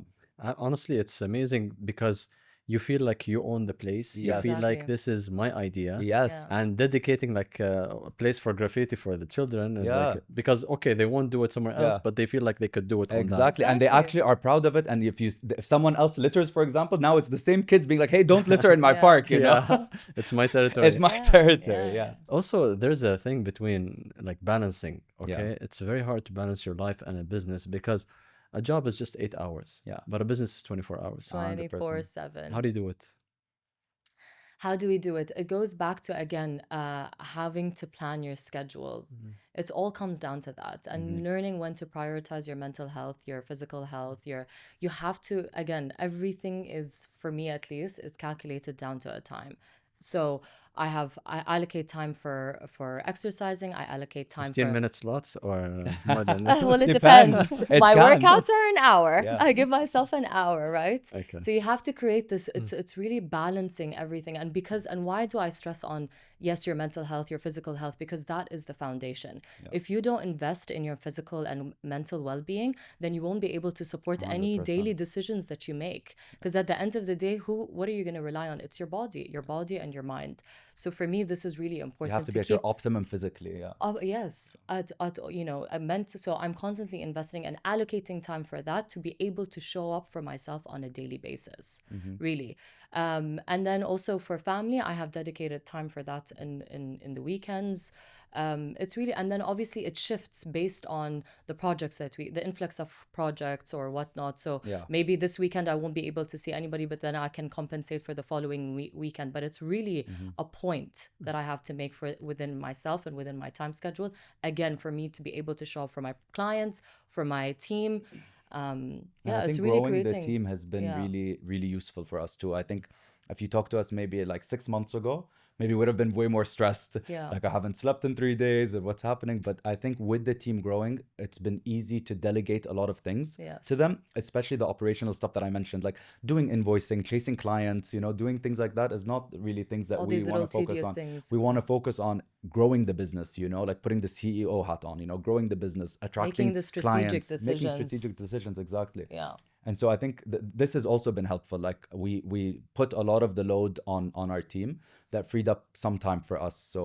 Honestly, it's amazing because you feel like you own the place. You
Yes.
feel like
Exactly.
this is my idea.
Yes.
Yeah.
And dedicating like a place for graffiti for the children is
Yeah.
like, because okay, they won't do it somewhere else,
Yeah.
but they feel like they could do it on that.
Exactly. And they
Exactly.
actually are proud of it. And if someone else litters, for example, now it's the same kids being like, hey, don't litter in my
Yeah.
park, you know?
Yeah, it's my territory.
It's my
Yeah,
territory.
yeah.
Yeah.
Also, there's a thing between like balancing,
Yeah.
okay? It's very hard to balance your life and a business because a job is just 8 hours.
Yeah.
But a business is 24 hours.
100%.
24/7.
How do you do it?
How do we do it? It goes back to, again, having to plan your schedule. It all comes down to that, and learning when to prioritize your mental health, your physical health. You have to, again, everything is, for me at least, is calculated down to a time. So I allocate time for exercising. I allocate time
15
for
minute slots or more than
well, it
Depends.
depends.
It
My
can.
workouts are an hour.
Yeah.
I give myself an hour, right?
Okay.
So you have to create this. It's really balancing everything. And why do I stress on, yes, your mental health, your physical health, because that is the foundation. If you don't invest in your physical and mental well-being, then you won't be able to support any
100%.
daily decisions that you make. Because at the end of the day, what are you going to rely on? It's your body and your mind. So for me, this is really
You
important.
have to be at your optimum physically. Yeah.
Yes, I meant to, so I'm constantly investing and allocating time for that to be able to show up for myself on a daily basis, really. And then also for family, I have dedicated time for that in the weekends. It's really, and then obviously it shifts based on the projects the influx of projects or whatnot. So
Yeah.
maybe this weekend I won't be able to see anybody, but then I can compensate for the following weekend. But it's really a point that I have to make within myself and within my time schedule. Again, for me to be able to show up for my clients, for my team.
And
Yeah,
I
it's
think
really
growing
creating.
the team has been
yeah.
really, really useful for us too. I think if you talk to us maybe like 6 months ago, maybe would have been way more stressed.
Yeah.
Like I haven't slept in 3 days or what's happening. But I think with the team growing, it's been easy to delegate a lot of things
Yes.
to them, especially the operational stuff that I mentioned, like doing invoicing, chasing clients, doing things like that is not really things that
All
we
these
want
little
to focus
tedious
on.
things.
We want to focus on growing the business, like putting the CEO hat on, growing the business, attracting
Making the strategic
clients, making
decisions.
strategic decisions, exactly.
Yeah.
And so I think this has also been helpful. Like we put a lot of the load on our team that freed up some time for us. So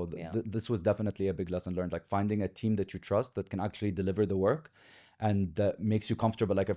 this was definitely a big lesson learned, like finding a team that you trust that can actually deliver the work and that makes you comfortable. Like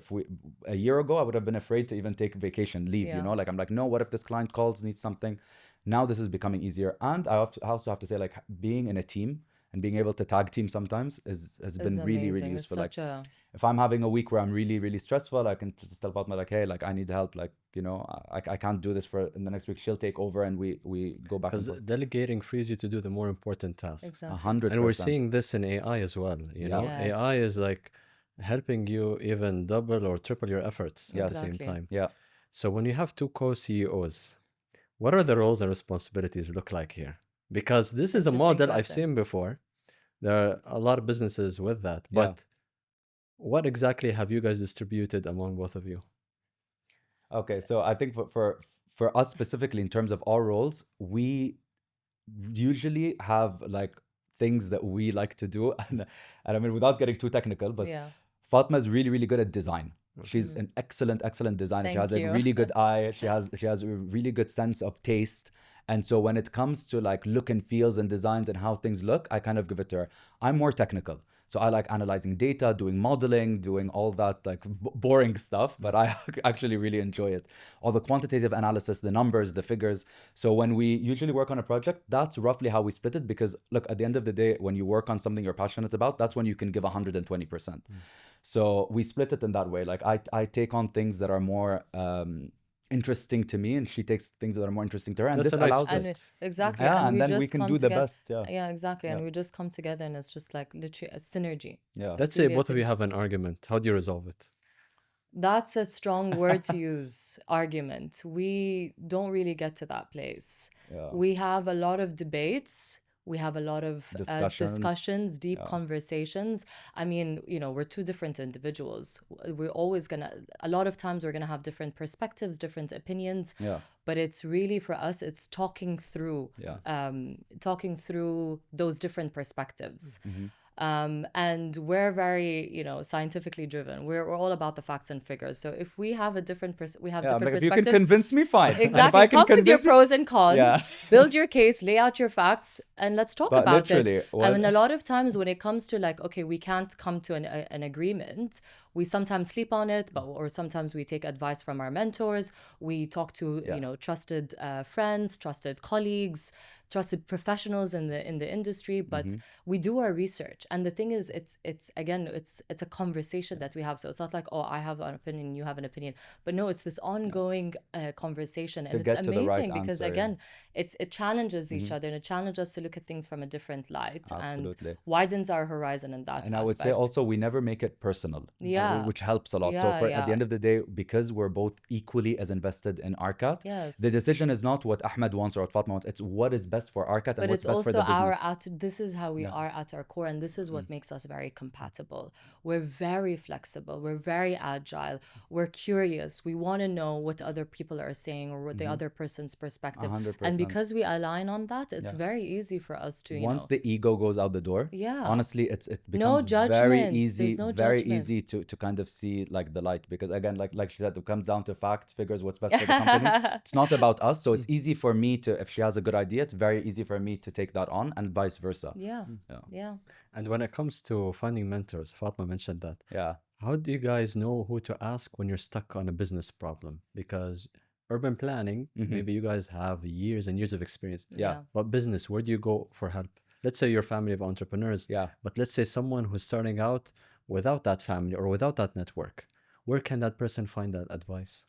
a year ago, I would have been afraid to even take vacation leave,
Yeah.
like I'm like, no, what if this client calls, needs something? Now this is becoming easier. And I also have to say, like being in a team and being able to tag team sometimes has been really, really
amazing. It's
useful. Like
such a
if I'm having a week where I'm really, really stressful, I can tell Fatma like, hey, like I need help. Like, I can't do this in the next week. She'll take over and we go back and
Because
forth.
delegating frees you to do the more important tasks.
exactly.
100%.
And we're seeing this in AI as well.
Yes.
AI is like helping you even double or triple your efforts at the same
Exactly.
time.
Yeah.
So when you have two co-CEOs, what are the roles and responsibilities look like here? Because this is a
Interesting
model I've
question.
seen before. There are a lot of businesses with that.
Yeah.
But what exactly have you guys distributed among both of you?
Okay. So I think for us specifically in terms of our roles, we usually have like things that we like to do. And I mean, without getting too technical, but
Yeah.
Fatma is really, really good at design. She's an excellent designer. She has
Thank
a
you.
really good eye. She has a really good sense of taste. And so when it comes to like look and feels and designs and how things look, I kind of give it to her. I'm more technical. So I like analyzing data, doing modeling, doing all that like boring stuff, but I actually really enjoy it. All the quantitative analysis, the numbers, the figures. So when we usually work on a project, that's roughly how we split it. Because look, at the end of the day, when you work on something you're passionate about, that's when you can give 120%. So we split it in that way. Like I take on things that are more interesting to me, and she takes things that are more interesting to her, and
That's
this
a nice
allows us.
split.
Exactly.
Yeah, and
we
then we
just
can
come
do the
together.
best. Yeah.
Yeah, exactly. And
Yeah.
we just come together, and it's just like literally a synergy.
Yeah.
Let's
It's
say
really a
both of you
synergy.
have an argument. How do you resolve it?
That's a strong word to use, argument. We don't really get to that place.
Yeah.
We have a lot of debates. We have a lot of discussions, deep
Yeah.
conversations. I mean, we're two different individuals. We're always a lot of times we're gonna have different perspectives, different opinions.
Yeah.
But it's really, for us, it's talking through
Yeah.
those different perspectives. And we're very, scientifically driven. We're all about the facts and figures. So if we have a different we have
Yeah,
different
if you
perspectives.
can convince me, fine. And if
Exactly.
I can
Come with your
convince you-
pros and cons,
Yeah.
build your case, lay out your facts, and let's talk
But
about
literally,
it.
what-
And a lot of times when it comes to like, okay, we can't come to an agreement, we sometimes sleep on it, or sometimes we take advice from our mentors. We talk to, trusted friends, trusted colleagues, trusted professionals in the industry, but we do our research. And the thing is, it's a conversation that we have. So it's not like, oh, I have an opinion, you have an opinion, but no, it's this ongoing conversation, and it's
get to the right
amazing because
answer,
again, it challenges each other, and it challenges us to look at things from a different light
Absolutely.
and widens our horizon in that
And I would say
aspect.
also we never make it personal,
Yeah.
which helps a lot. So
Yeah,
at the end of the day, because we're both equally as invested in ARKAT,
Yes.
the decision is not what Ahmed wants or what Fatma wants. It's what is best for ARKAT and
But
what's
it's
best for
also
the business.
this is how we are at our core, and this is what makes us very compatible. We're very flexible, we're very agile, we're curious, we want to know what other people are saying or what the other person's perspective.
100%.
And because we align on that, it's very easy for us to,
Once the ego goes out the door,
Yeah.
honestly, it
No
becomes very
judgment.
easy,
There's no
very
judgment.
easy to kind of see like the light. Because again, like she said, it comes down to facts, figures, what's best for the company. It's not about us. So it's easy for me to, if she has a good idea, it's very easy for me to take that on, and vice versa.
Yeah.
And when it comes to finding mentors, Fatma mentioned that.
Yeah.
How do you guys know who to ask when you're stuck on a business problem? Because urban planning, maybe you guys have years and years of experience.
Yeah.
But business, where do you go for help? Let's say you're a family of entrepreneurs.
Yeah.
But let's say someone who's starting out without that family or without that network. Where can that person find that advice?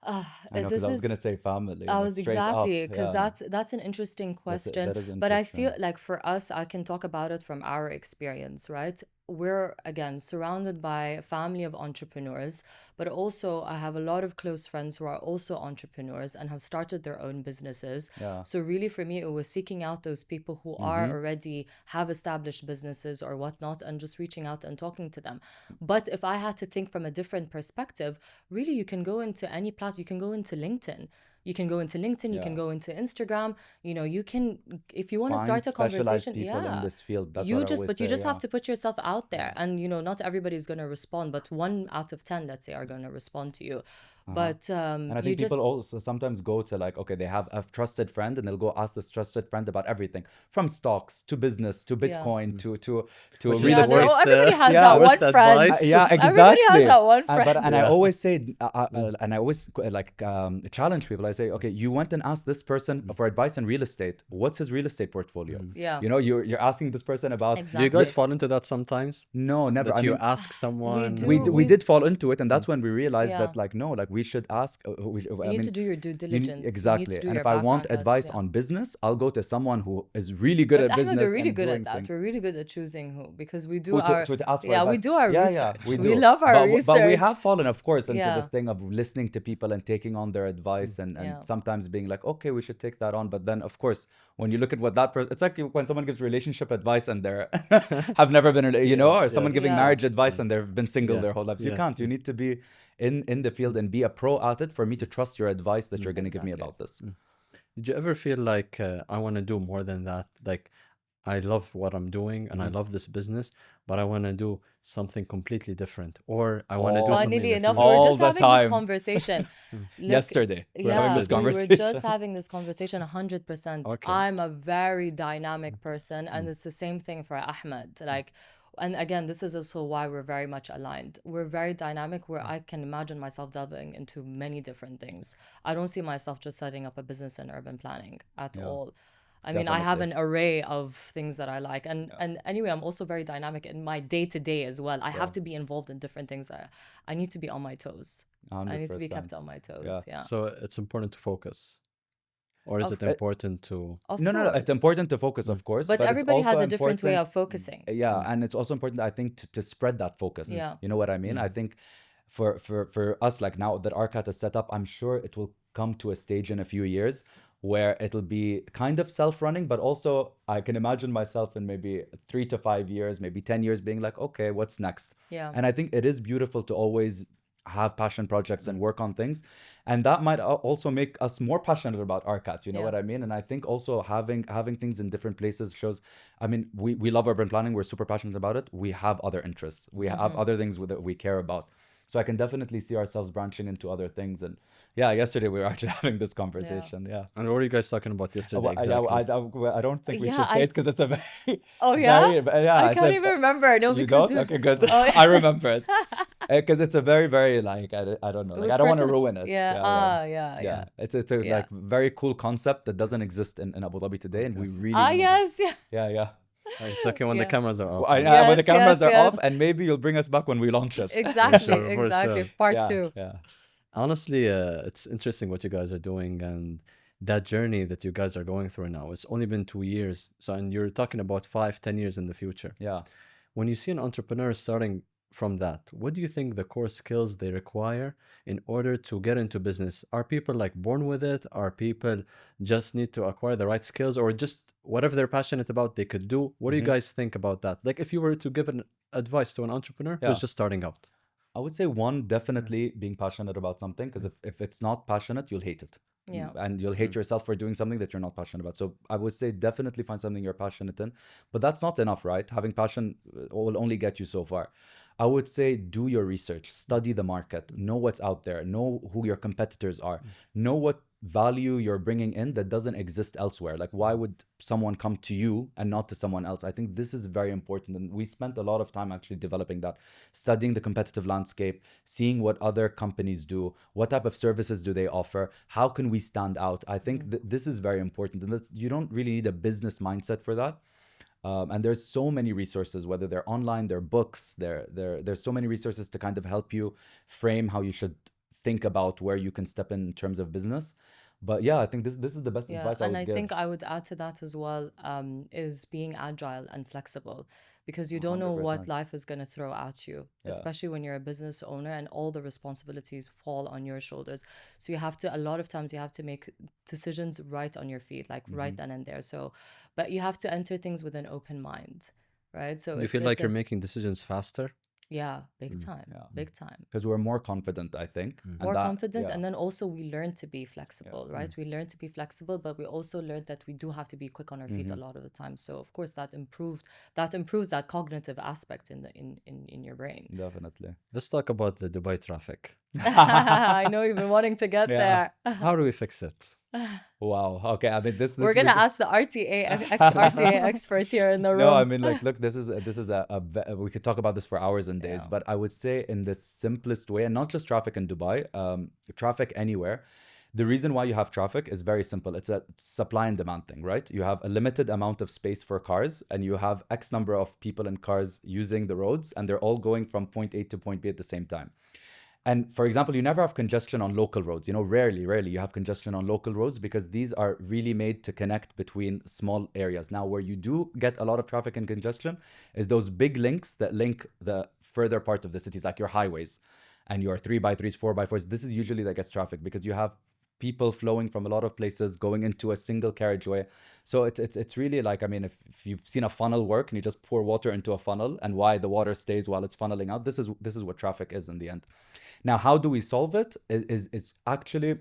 I know,
This
because I was
is
gonna say family.
I
like,
was
straight
exactly
up,
because
yeah.
that's an interesting question.
that is
But I feel
interesting.
like for us, I can talk about it from our experience, right? We're again surrounded by a family of entrepreneurs, but also I have a lot of close friends who are also entrepreneurs and have started their own businesses.
Yeah.
So really for me, it was seeking out those people who are already have established businesses or whatnot, and just reaching out and talking to them. But if I had to think from a different perspective, really you can go into any platform, you can go into LinkedIn. You can go into LinkedIn, you can go into Instagram, you can, if you want to
Find
start a
specialized
conversation,
people in this field. That's
you
what I
just,
always
but you
say,
just
yeah.
have to put yourself out there, and not everybody's going to respond, but 1 out of 10, let's say, are going to respond to you. But
And I
you
think
just,
people also sometimes go to like, okay, they have a trusted friend and they'll go ask this trusted friend about everything from stocks to business to Bitcoin to
Which is
real
yeah,
the worst,
everybody has
yeah,
that one
worst
friend.
advice.
Yeah, exactly.
Everybody has that one friend.
And I
Yeah.
always say, and I always challenge people. I say, okay, you went and asked this person for advice in real estate. What's his real estate portfolio?
Yeah.
You're asking this person about.
Do you
Exactly.
guys fall into that sometimes?
No, never.
That
I
you
mean,
ask someone?
do.
we did fall into it, and that's when we realized
Yeah.
that like no, like we should ask.
You need to do your due diligence.
Exactly.
You need to do
And
your
if I want
background
advice
checks, yeah.
on business, I'll go to someone who is really good
But
at business.
Ahmed, we're really
and
good
doing
at that.
things.
We're really good at choosing who, because we do
Who
our
to ask for
yeah, we
advice.
do our
Yeah,
research.
we
We
do.
love our research.
But we have fallen, of course, into
Yeah.
this thing of listening to people and taking on their advice and
Yeah.
sometimes being like, okay, we should take that on. But then, of course, when you look at what that person, it's like when someone gives relationship advice and they're have never been, or someone
Yes.
giving
Yeah.
marriage advice and they've been single
Yeah.
their whole lives. You
Yes.
can't. You need to be in the field and be a pro at it for me to trust your advice that you're going to give me
Exactly.
about this.
Did you ever feel like I want to do more than that? Like, I love what I'm doing and I love this business, but I want to do something completely different, or I want to do something
Funnily enough,
different.
we were
All
just
the
having
time.
this conversation. Look,
Yesterday, we're having this
we were
conversation.
just having this conversation 100%.
Okay.
I'm a very dynamic person, and it's the same thing for Ahmed. Like, and again, this is also why we're very much aligned. We're very dynamic, where I can imagine myself delving into many different things. I don't see myself just setting up a business in urban planning at all. I mean, I have an array of things that I like. And anyway, I'm also very dynamic in my day-to-day as well. I have to be involved in different things. I need to be on my toes. I need to be
100%.
kept on my toes.
Yeah.
Yeah.
So it's important to focus, or is
Of-
it important to?
Of
No, it's
course.
important to focus, of course.
But
it's
everybody has
also
a different way
important-
of focusing.
Yeah, and it's also important, I think, to spread that focus.
Yeah.
You know what I mean? I think for us, like now that ARKAT is set up, I'm sure it will come to a stage in a few years where it'll be kind of self-running, but also I can imagine myself in maybe 3 to 5 years, maybe 10 years being like, okay, what's next?
Yeah.
And I think it is beautiful to always have passion projects and work on things. And that might also make us more passionate about ARKAT, you know what I mean? And I think also having things in different places shows, I mean, we love urban planning, we're super passionate about it. We have other interests, we have other things that we care about. So I can definitely see ourselves branching into other things. And yeah, yesterday we were actually having this conversation. Yeah.
And what were you guys talking about yesterday
Well,
exactly?
I don't think we
Yeah,
should say it because it's a very,
Oh, yeah?
yeah.
I
it's
can't
a-
even remember. No,
You
because
don't? Okay, good.
Oh, yeah.
I remember it because it's a very, very like I don't know.
It
Like,
was
I don't want to
person-
ruin it.
Yeah.
Yeah.
Yeah.
It's a
Yeah.
like very cool concept that doesn't exist in Abu Dhabi today, and we really
Ah,
wanna do-
yes. Yeah.
Yeah.
It's okay when the
Yeah.
cameras are off.
Well, I
right?
know when the
Yes,
cameras
yes,
are
yes.
off, and maybe you'll bring us back when we launch it.
Exactly.
For
Exactly.
sure.
Part
Yeah,
2.
yeah.
Honestly, it's interesting what you guys are doing and that journey that you guys are going through now. It's only been 2 years. So, and you're talking about 5, 10 years in the future.
Yeah.
When you see an entrepreneur starting from that, what do you think the core skills they require in order to get into business? Are people like born with it? Are people just need to acquire the right skills, or just whatever they're passionate about they could do? What do you guys think about that? Like if you were to give an advice to an entrepreneur
Yeah.
who's just starting out.
I would say one, definitely being passionate about something, because if it's not passionate, you'll hate it.
Yeah.
And you'll hate yourself for doing something that you're not passionate about. So I would say definitely find something you're passionate in, but that's not enough, right? Having passion will only get you so far. I would say do your research, study the market, know what's out there, know who your competitors are, know what value you're bringing in that doesn't exist elsewhere. Like, why would someone come to you and not to someone else? I think this is very important. And we spent a lot of time actually developing that, studying the competitive landscape, seeing what other companies do, what type of services do they offer, how can we stand out? I think this is very important. And you don't really need a business mindset for that. And there's so many resources, whether they're online, they're books, there's so many resources to kind of help you frame how you should think about where you can step in terms of business. But yeah, I think this is the best
Yeah,
advice I
and
would
I
give.
think I would add to that as well, is being agile and flexible, because you don't know what
100%.
life is going to throw at you,
Yeah.
especially when you're a business owner and all the responsibilities fall on your shoulders. So you have to, a lot of times you have to make decisions right on your feet, like right then and there. So, but you have to enter things with an open mind, right? So
Do you
it's,
feel like
it's
you're
a,
making decisions faster?
yeah, big time,
Yeah.
big time.
Because we're more confident, I think. And
More
that-
confident,
yeah.
and then also we learn to be flexible, right? We learn to be flexible, but we also learn that we do have to be quick on our feet a lot of the time. So of course that improves that cognitive aspect in your brain.
Definitely.
Let's talk about the Dubai traffic.
I know you've been wanting to get
Yeah.
there.
How do we fix it?
Wow. Okay. I mean, this
We're gonna ask the ex-RTA expert here in the room.
No, I mean, like, look, this is we could talk about this for hours and days,
Yeah.
but I would say in the simplest way, and not just traffic in Dubai, traffic anywhere. The reason why you have traffic is very simple. It's a supply and demand thing, right? You have a limited amount of space for cars, and you have X number of people and cars using the roads, and they're all going from point A to point B at the same time. And for example, you never have congestion on local roads. You know, rarely you have congestion on local roads, because these are really made to connect between small areas. Now, where you do get a lot of traffic and congestion is those big links that link the further part of the cities, like your highways and your 3x3s, 4x4s. This is usually that gets traffic, because you have people flowing from a lot of places going into a single carriageway. So it's really like, I mean, if you've seen a funnel work and you just pour water into a funnel, and why the water stays while it's funneling out, this is what traffic is in the end. Now, how do we solve it? Is actually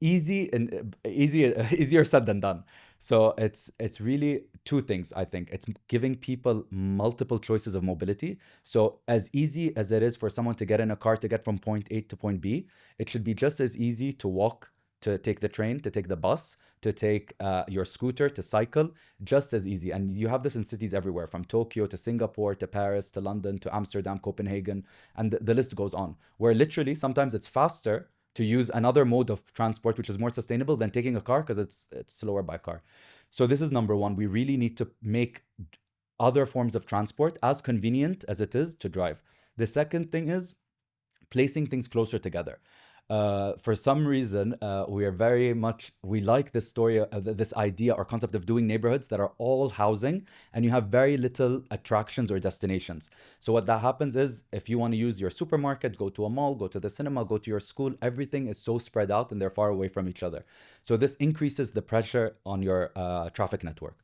easier said than done. So it's really two things, I think. It's giving people multiple choices of mobility. So as easy as it is for someone to get in a car to get from point A to point B, it should be just as easy to walk, to take the train, to take the bus, to take your scooter, to cycle, just as easy. And you have this in cities everywhere, from Tokyo to Singapore to Paris to London to Amsterdam, Copenhagen, and the list goes on, where literally sometimes it's faster to use another mode of transport, which is more sustainable, than taking a car, because it's slower by car. So this is number one. We really need to make other forms of transport as convenient as it is to drive. The second thing is placing things closer together. For some reason, we like this story, this idea or concept of doing neighborhoods that are all housing, and you have very little attractions or destinations. So what that happens is, if you want to use your supermarket, go to a mall, go to the cinema, go to your school, everything is so spread out and they're far away from each other. So this increases the pressure on your traffic network.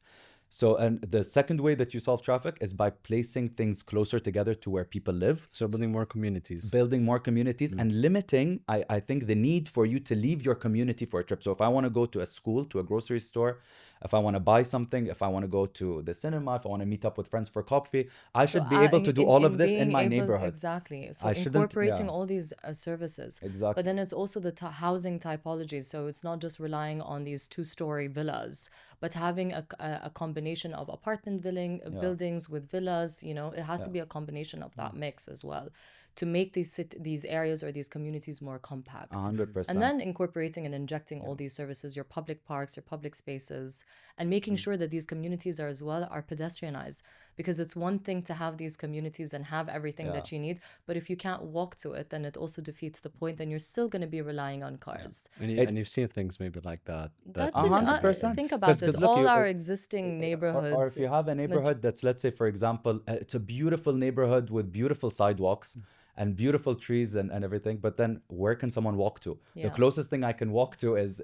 So, and the second way that you solve traffic is by placing things closer together to where people live.
So building more communities.
Building more communities and limiting, I think, the need for you to leave your community for a trip. So if I want to go to a school, to a grocery store, if I want to buy something, if I want to go to the cinema, if I want to meet up with friends for coffee, I should be able to do all of this in my neighborhood.
Exactly. So
I shouldn't-
incorporating
yeah.
all these services.
Exactly.
But then it's also the housing typology. So it's not just relying on these two-story villas, but having a combination of apartment buildings with villas. You know, it has to be a combination of that mix as well, to make these areas or these communities more compact.
100%.
And then incorporating and injecting all these services, your public parks, your public spaces, and making sure that these communities are pedestrianized. Because it's one thing to have these communities and have everything that you need, but if you can't walk to it, then it also defeats the point, and you're still going to be relying on cars.
And you've seen things maybe like that.
That's
100%.
think about it.
look,
All our existing neighborhoods.
Or if you have a neighborhood that's, let's say, for example, it's a beautiful neighborhood with beautiful sidewalks and beautiful trees and everything, but then where can someone walk to? The
Yeah.
closest thing I can walk to is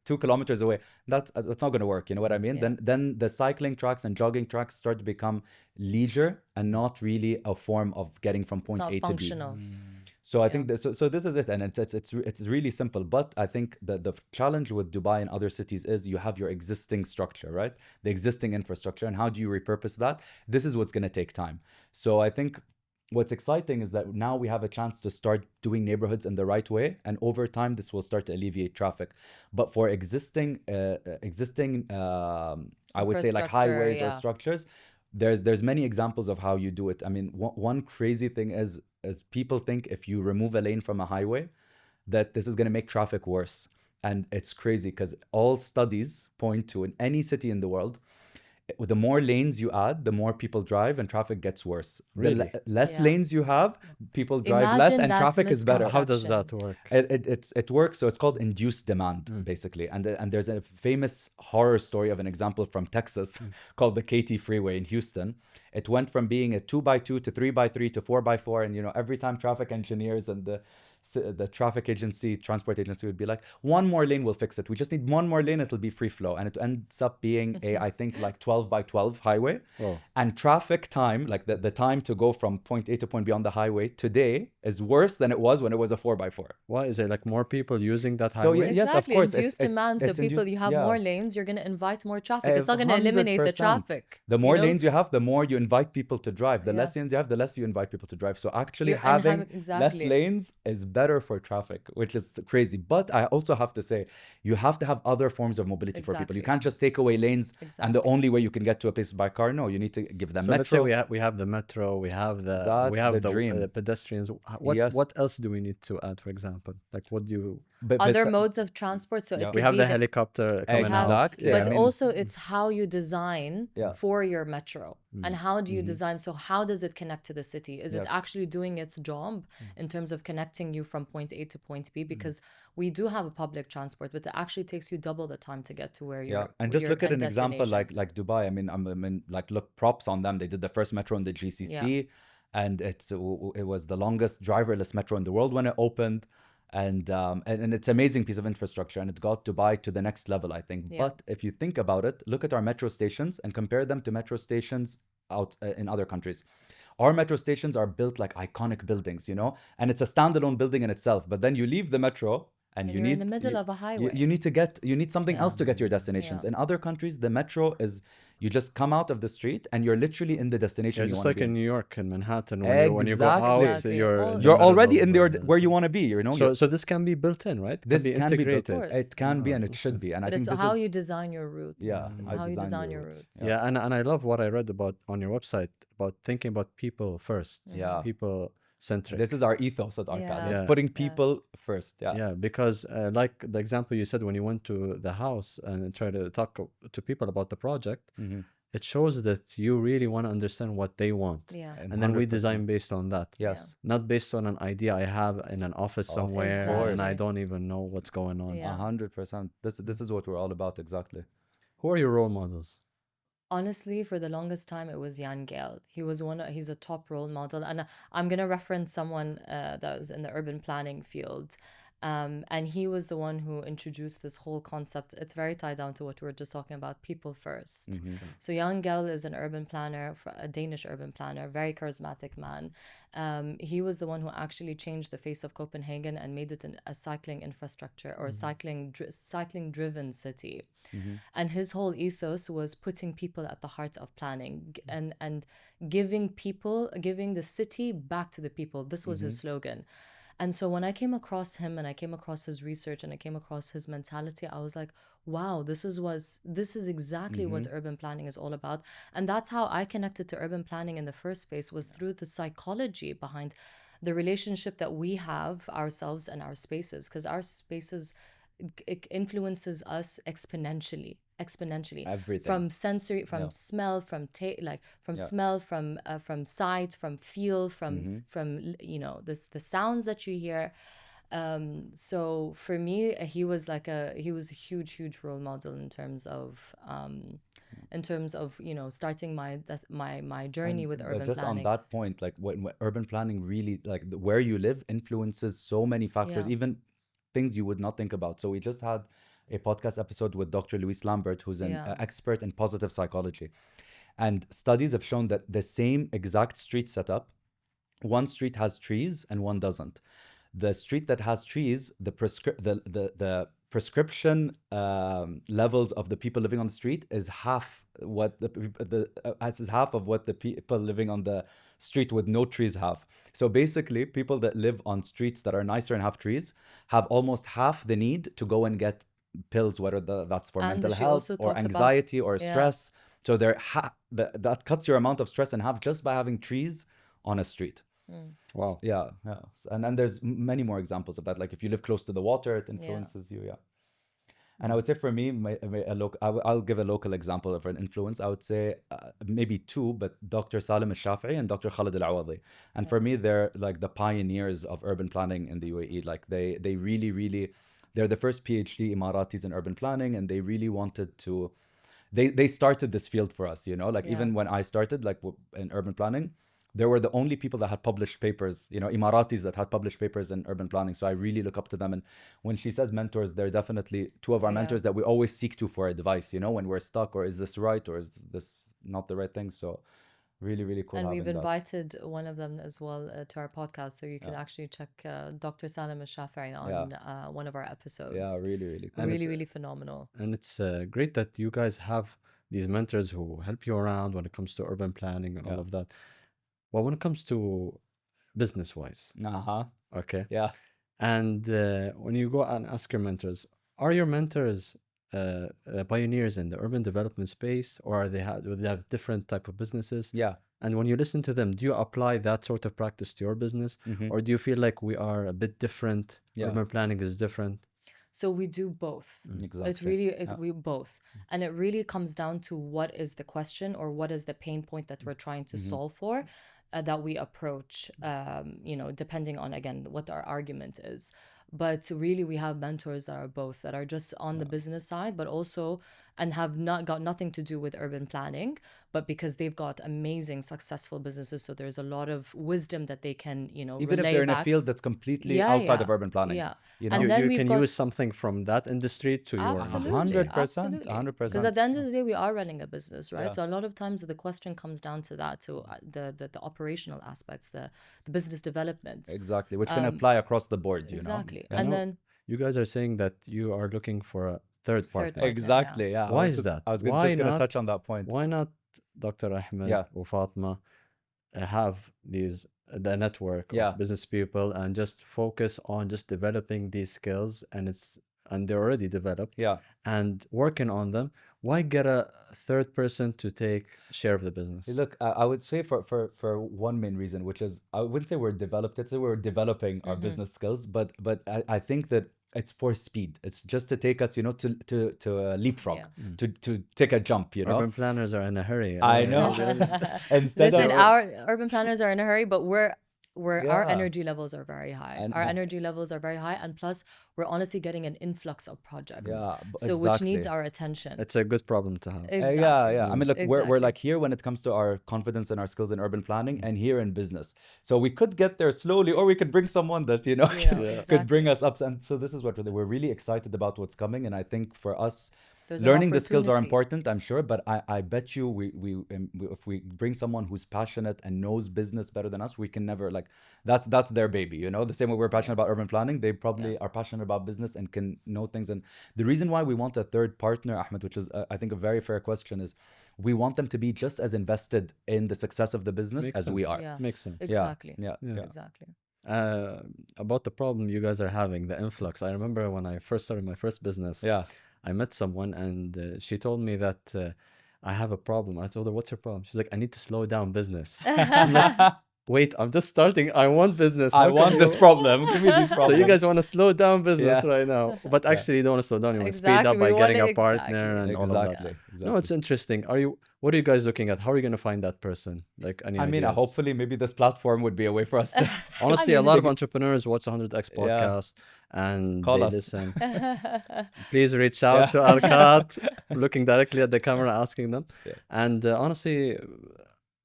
2 kilometers away. That's not going to work. You know what I mean?
Yeah.
Then the cycling tracks and jogging tracks start to become leisure and not really a form of getting from
It's
point
not
A to B.
functional.
So I think so this is it, and it's really simple. But I think the challenge with Dubai and other cities is you have your existing structure, right? The existing infrastructure, and how do you repurpose that? This is what's going to take time. So I think what's exciting is that now we have a chance to start doing neighborhoods in the right way, and over time this will start to alleviate traffic. But for existing I would say like highways or structures, there's many examples of how you do it. I mean, one crazy thing is people think if you remove a lane from a highway, that this is going to make traffic worse. And it's crazy because all studies point to, in any city in the world, the more lanes you add, the more people drive and traffic gets worse.
Really?
The less
Yeah.
lanes you have, people drive less
Imagine
and
that
traffic is better.
How does that work?
It works. So it's called induced demand, basically. And there's a famous horror story of an example from Texas called the KT Freeway in Houston. It went from being a 2x2 to 3x3 to 4x4. And, you know, every time traffic engineers and the traffic agency, transport agency would be like, one more lane will fix it. We just need one more lane. It'll be free flow. And it ends up being I think like 12x12 highway.
Oh.
And traffic time, like the time to go from point A to point B on the highway today is worse than it was when it was a 4x4.
Why is there like more people using that
So,
highway?
yes, of
Exactly.
course.
Induced demand. So
it's
people,
induced-
you have
yeah.
more lanes, you're going to invite more traffic. It's not going to eliminate the
100%.
traffic.
The more
you know?
lanes you have, the more you invite people to drive. The
Yeah.
less lanes you have, the less you invite people to drive. So actually
You- and
having
having-
less
exactly.
lanes is better for traffic, which is crazy. But I also have to say, you have to have other forms of mobility for people. You
Exactly.
can't just take away lanes and the
Exactly.
only way you can get to a place by car. No, you need to give them
So
metro.
let's say we have the metro, we have
That's the dream.
pedestrians.
Yes.
What else do we need to add, for example? Like what do you?
Other
besi-
modes of transport. So it
Yeah.
could
We have
be
the helicopter coming out.
Exactly.
But
I mean-
also it's how you design
Yeah.
for your metro. And how do you design? So how does it connect to the city? Is it
Yes.
actually doing its job in terms of connecting you from point A to point B? Because we do have a public transport, but it actually takes you double the time to get to where you're.
And just
your
look at
end
an example
destination.
like Dubai. I mean, like look, props on them. They did the first metro in the GCC, and it was the longest driverless metro in the world when it opened, and it's an amazing piece of infrastructure, and it got Dubai to the next level, I think.
Yeah.
But if you think about it, look at our metro stations and compare them to metro stations out in other countries. Our metro stations are built like iconic buildings, you know, and it's a standalone building in itself. But then you leave the metro. And you
you're
need
in the middle of a highway.
You need something else to get to your destinations.
Yeah.
In other countries, the metro is you just come out of the street and you're literally in the destination.
Yeah,
you
just
wanna
like
be
in New York and Manhattan, when you go
Exactly.
out,
Exactly.
you're
All-
in the
You're
middle
already
of
in there
buildings.
where you want to be. You know.
So this can be built in, right?
This
can be
can be built
integrated.
in.
Of course.
It can be and it should be. And I
But
think
it's
this
how
is
you design your routes.
Yeah,
It's
how
how you design your
routes.
routes.
Yeah, and I love what I read about on your website about thinking about people first.
Yeah.
People centric.
This is our ethos at ARKAT.
Yeah.
It's
Yeah.
putting people first. Yeah.
Yeah, because like the example you said when you went to the house and tried to talk to people about the project,
Mhm.
it shows that you really want to understand what they want.
Yeah.
And then we
100%.
design based on that.
Yes.
Not based on an idea I have in an office somewhere and I
Exactly.
don't even know what's going on.
Yeah.
100%. This is what we're all about. Exactly.
Who are your role models?
Honestly, for the longest time, it was Jan Gale. He's a top role model. And I'm going to reference someone that was in the urban planning field. And he was the one who introduced this whole concept. It's very tied down to what we were just talking about, people first. So Jan Gehl is an urban planner, a Danish urban planner, very charismatic man. He was the one who actually changed the face of Copenhagen and made it a cycling infrastructure or cycling driven city. And his whole ethos was putting people at the heart of planning and giving the city back to the people. This was his slogan. And so when I came across him and I came across his research and I came across his mentality, I was like, wow, this is exactly what urban planning is all about. And that's how I connected to urban planning in the first place, was through the psychology behind the relationship that we have ourselves and our spaces, because our spaces, it influences us exponentially.
Everything.
From sensory, from smell, from smell, from sight, from feel, from the sounds that you hear. So for me, he was a huge role model in terms of starting my journey with urban
just
planning.
on that point, like when urban planning really, like where you live influences so many factors, even things you would not think about. So we just had a podcast episode with Dr. Louise Lambert, who's an expert in positive psychology. And studies have shown that the same exact street setup, one street has trees and one doesn't. The street that has trees, the prescription levels of the people living on the street is half what half of what the people living on the street with no trees have. So basically, people that live on streets that are nicer and have trees have almost half the need to go and get pills, whether that's for
And
mental
she
health
also
or
talked about-
anxiety or stress. So that cuts your amount of stress in half just by having trees on a street.
Wow.
Yeah. And then there's many more examples of that. Like if you live close to the water, it influences you. Yeah. And I would say for me, I'll give a local example of an influence. I would say maybe two, but Dr. Salim Al-Shafi'i and Dr. Khalid Al-Awadi. And for me, they're like the pioneers of urban planning in the UAE. Like they really, they're the first PhD Emiratis in urban planning, and they really wanted to, they started this field for us, like even when I started like in urban planning, they were the only people that had published papers, Emiratis that had published papers in urban planning. So I really look up to them. And when she says mentors, they're definitely two of our mentors that we always seek to for advice, when we're stuck, or is this right, or is this not the right thing? So really cool.
And we've
having that.
invited one of them as well to our podcast, so you can actually check Dr. Salim Al-Shafi'i on one of our episodes.
Yeah, really cool.
And
really phenomenal.
And it's great that you guys have these mentors who help you around when it comes to urban planning and all of that. Well, when it comes to business-wise, okay,
Yeah.
and when you go and ask your mentors, are your mentors pioneers in the urban development space, or do they have different type of businesses?
Yeah.
And when you listen to them, do you apply that sort of practice to your business, or do you feel like we are a bit different? Urban planning is different.
So we do both.
Exactly.
We both. And it really comes down to what is the question or what is the pain point that we're trying to solve for, that we approach, depending on, again, what our argument is. But really, we have mentors that are both, that are just on the business side, but also, and have not got nothing to do with urban planning, but because they've got amazing, successful businesses. So there's a lot of wisdom that they can,
Even if
relay
they're in
back.
a field that's completely outside of urban planning.
Yeah.
And then you can use something from that industry to your
Absolutely.
100%.
Because at the end of the day, we are running a business, right?
Yeah.
So a lot of times the question comes down to that, to the operational aspects, the business development.
Exactly, which can apply across the board,
Exactly.
I
And
know.
then
You guys are saying that you are looking for a third partner.
partner.
Exactly, yeah.
Why is that?
I was
Why
just going to
not-
touch on that point.
Why not Dr. Ahmed or Fatma have the network of business people and just focus on just developing these skills, and they're already developed, and working on them? Why get a third person to take share of the business?
Look, I would say for one main reason, which is, I wouldn't say we're developed, I'd say we're developing our business skills, but I think that it's for speed. It's just to take us, to leapfrog, to take a jump,
Urban planners are in a hurry.
I know.
listen, our urban planners are in a hurry, but our
Yeah.
energy levels are very high.
And-
Our energy levels are very high, and plus we're honestly getting an influx of projects.
Yeah,
So which needs our attention.
It's a good problem to have.
Exactly.
Yeah. I mean, look, we're
Exactly.
like here when it comes to our confidence and our skills in urban planning, and here in business. So we could get there slowly, or we could bring someone that, you know, could bring us up. And so this is what we're really excited about what's coming. And I think for us,
There's an
learning the skills are
opportunity.
important, I'm sure, but I bet you if we bring someone who's passionate and knows business better than us, we can never like that's their baby, you know. The same way we're passionate about urban planning, they probably are passionate about business and can know things. And the reason why we want a third partner, Ahmed, which is I think a very fair question, is we want them to be just as invested in the success of the business
Makes
as we
sense.
are.
Yeah.
Makes sense.
Exactly.
Yeah.
Exactly.
About the problem you guys are having, the influx. I remember when I first started my first business.
Yeah.
I met someone and she told me that I have a problem. I told her, what's your problem? She's like, I need to slow down business. I'm like, wait, I'm just starting. I want business.
I want this problem. Give me these problems.
So you guys want to slow down business right now. But actually you don't want to slow down. You want to speed up
Exactly.
by
We
getting
want
a
it-
partner and all of that.
Exactly.
No, it's interesting. What are you guys looking at? How are you going to find that person? Like any
I mean,
ideas?
hopefully maybe this platform would be a way for us to
Honestly, a lot of entrepreneurs watch 100x podcast and
Call
they
us.
listen. Please reach out to ARKAT, looking directly at the camera, asking them. And honestly,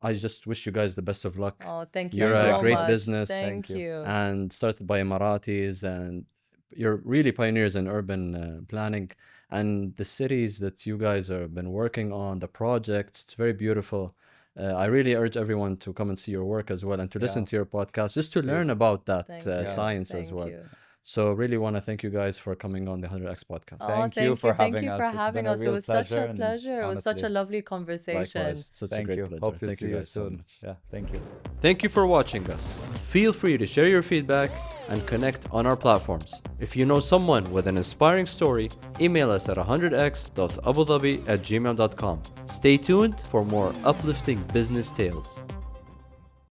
I just wish you guys the best of luck.
Oh, thank you
You're
so
a great
much.
business.
Thank you.
And started by Emiratis, and you're really pioneers in urban planning. And the cities that you guys have been working on, the projects, it's very beautiful. I really urge everyone to come and see your work as well and to listen to your podcast just to learn about that
Thank you.
science as
Thank
well.
you.
So really want to thank you guys for coming on the 100x podcast.
Oh,
Thank you for
Thank
having
you
us.
for
It's
having
been a
us. It
real
was such
pleasure,
a
and
pleasure. It was such a
honestly,
lovely conversation.
Likewise, it's such a
Thank
great
you.
pleasure.
Hope to
Thank
see
you
you
guys so
soon.
much.
Yeah, thank you.
Thank you for watching us. Feel free to share your feedback and connect on our platforms. If you know someone with an inspiring story, email us at 100x.abudhabi@gmail.com. Stay tuned for more uplifting business tales.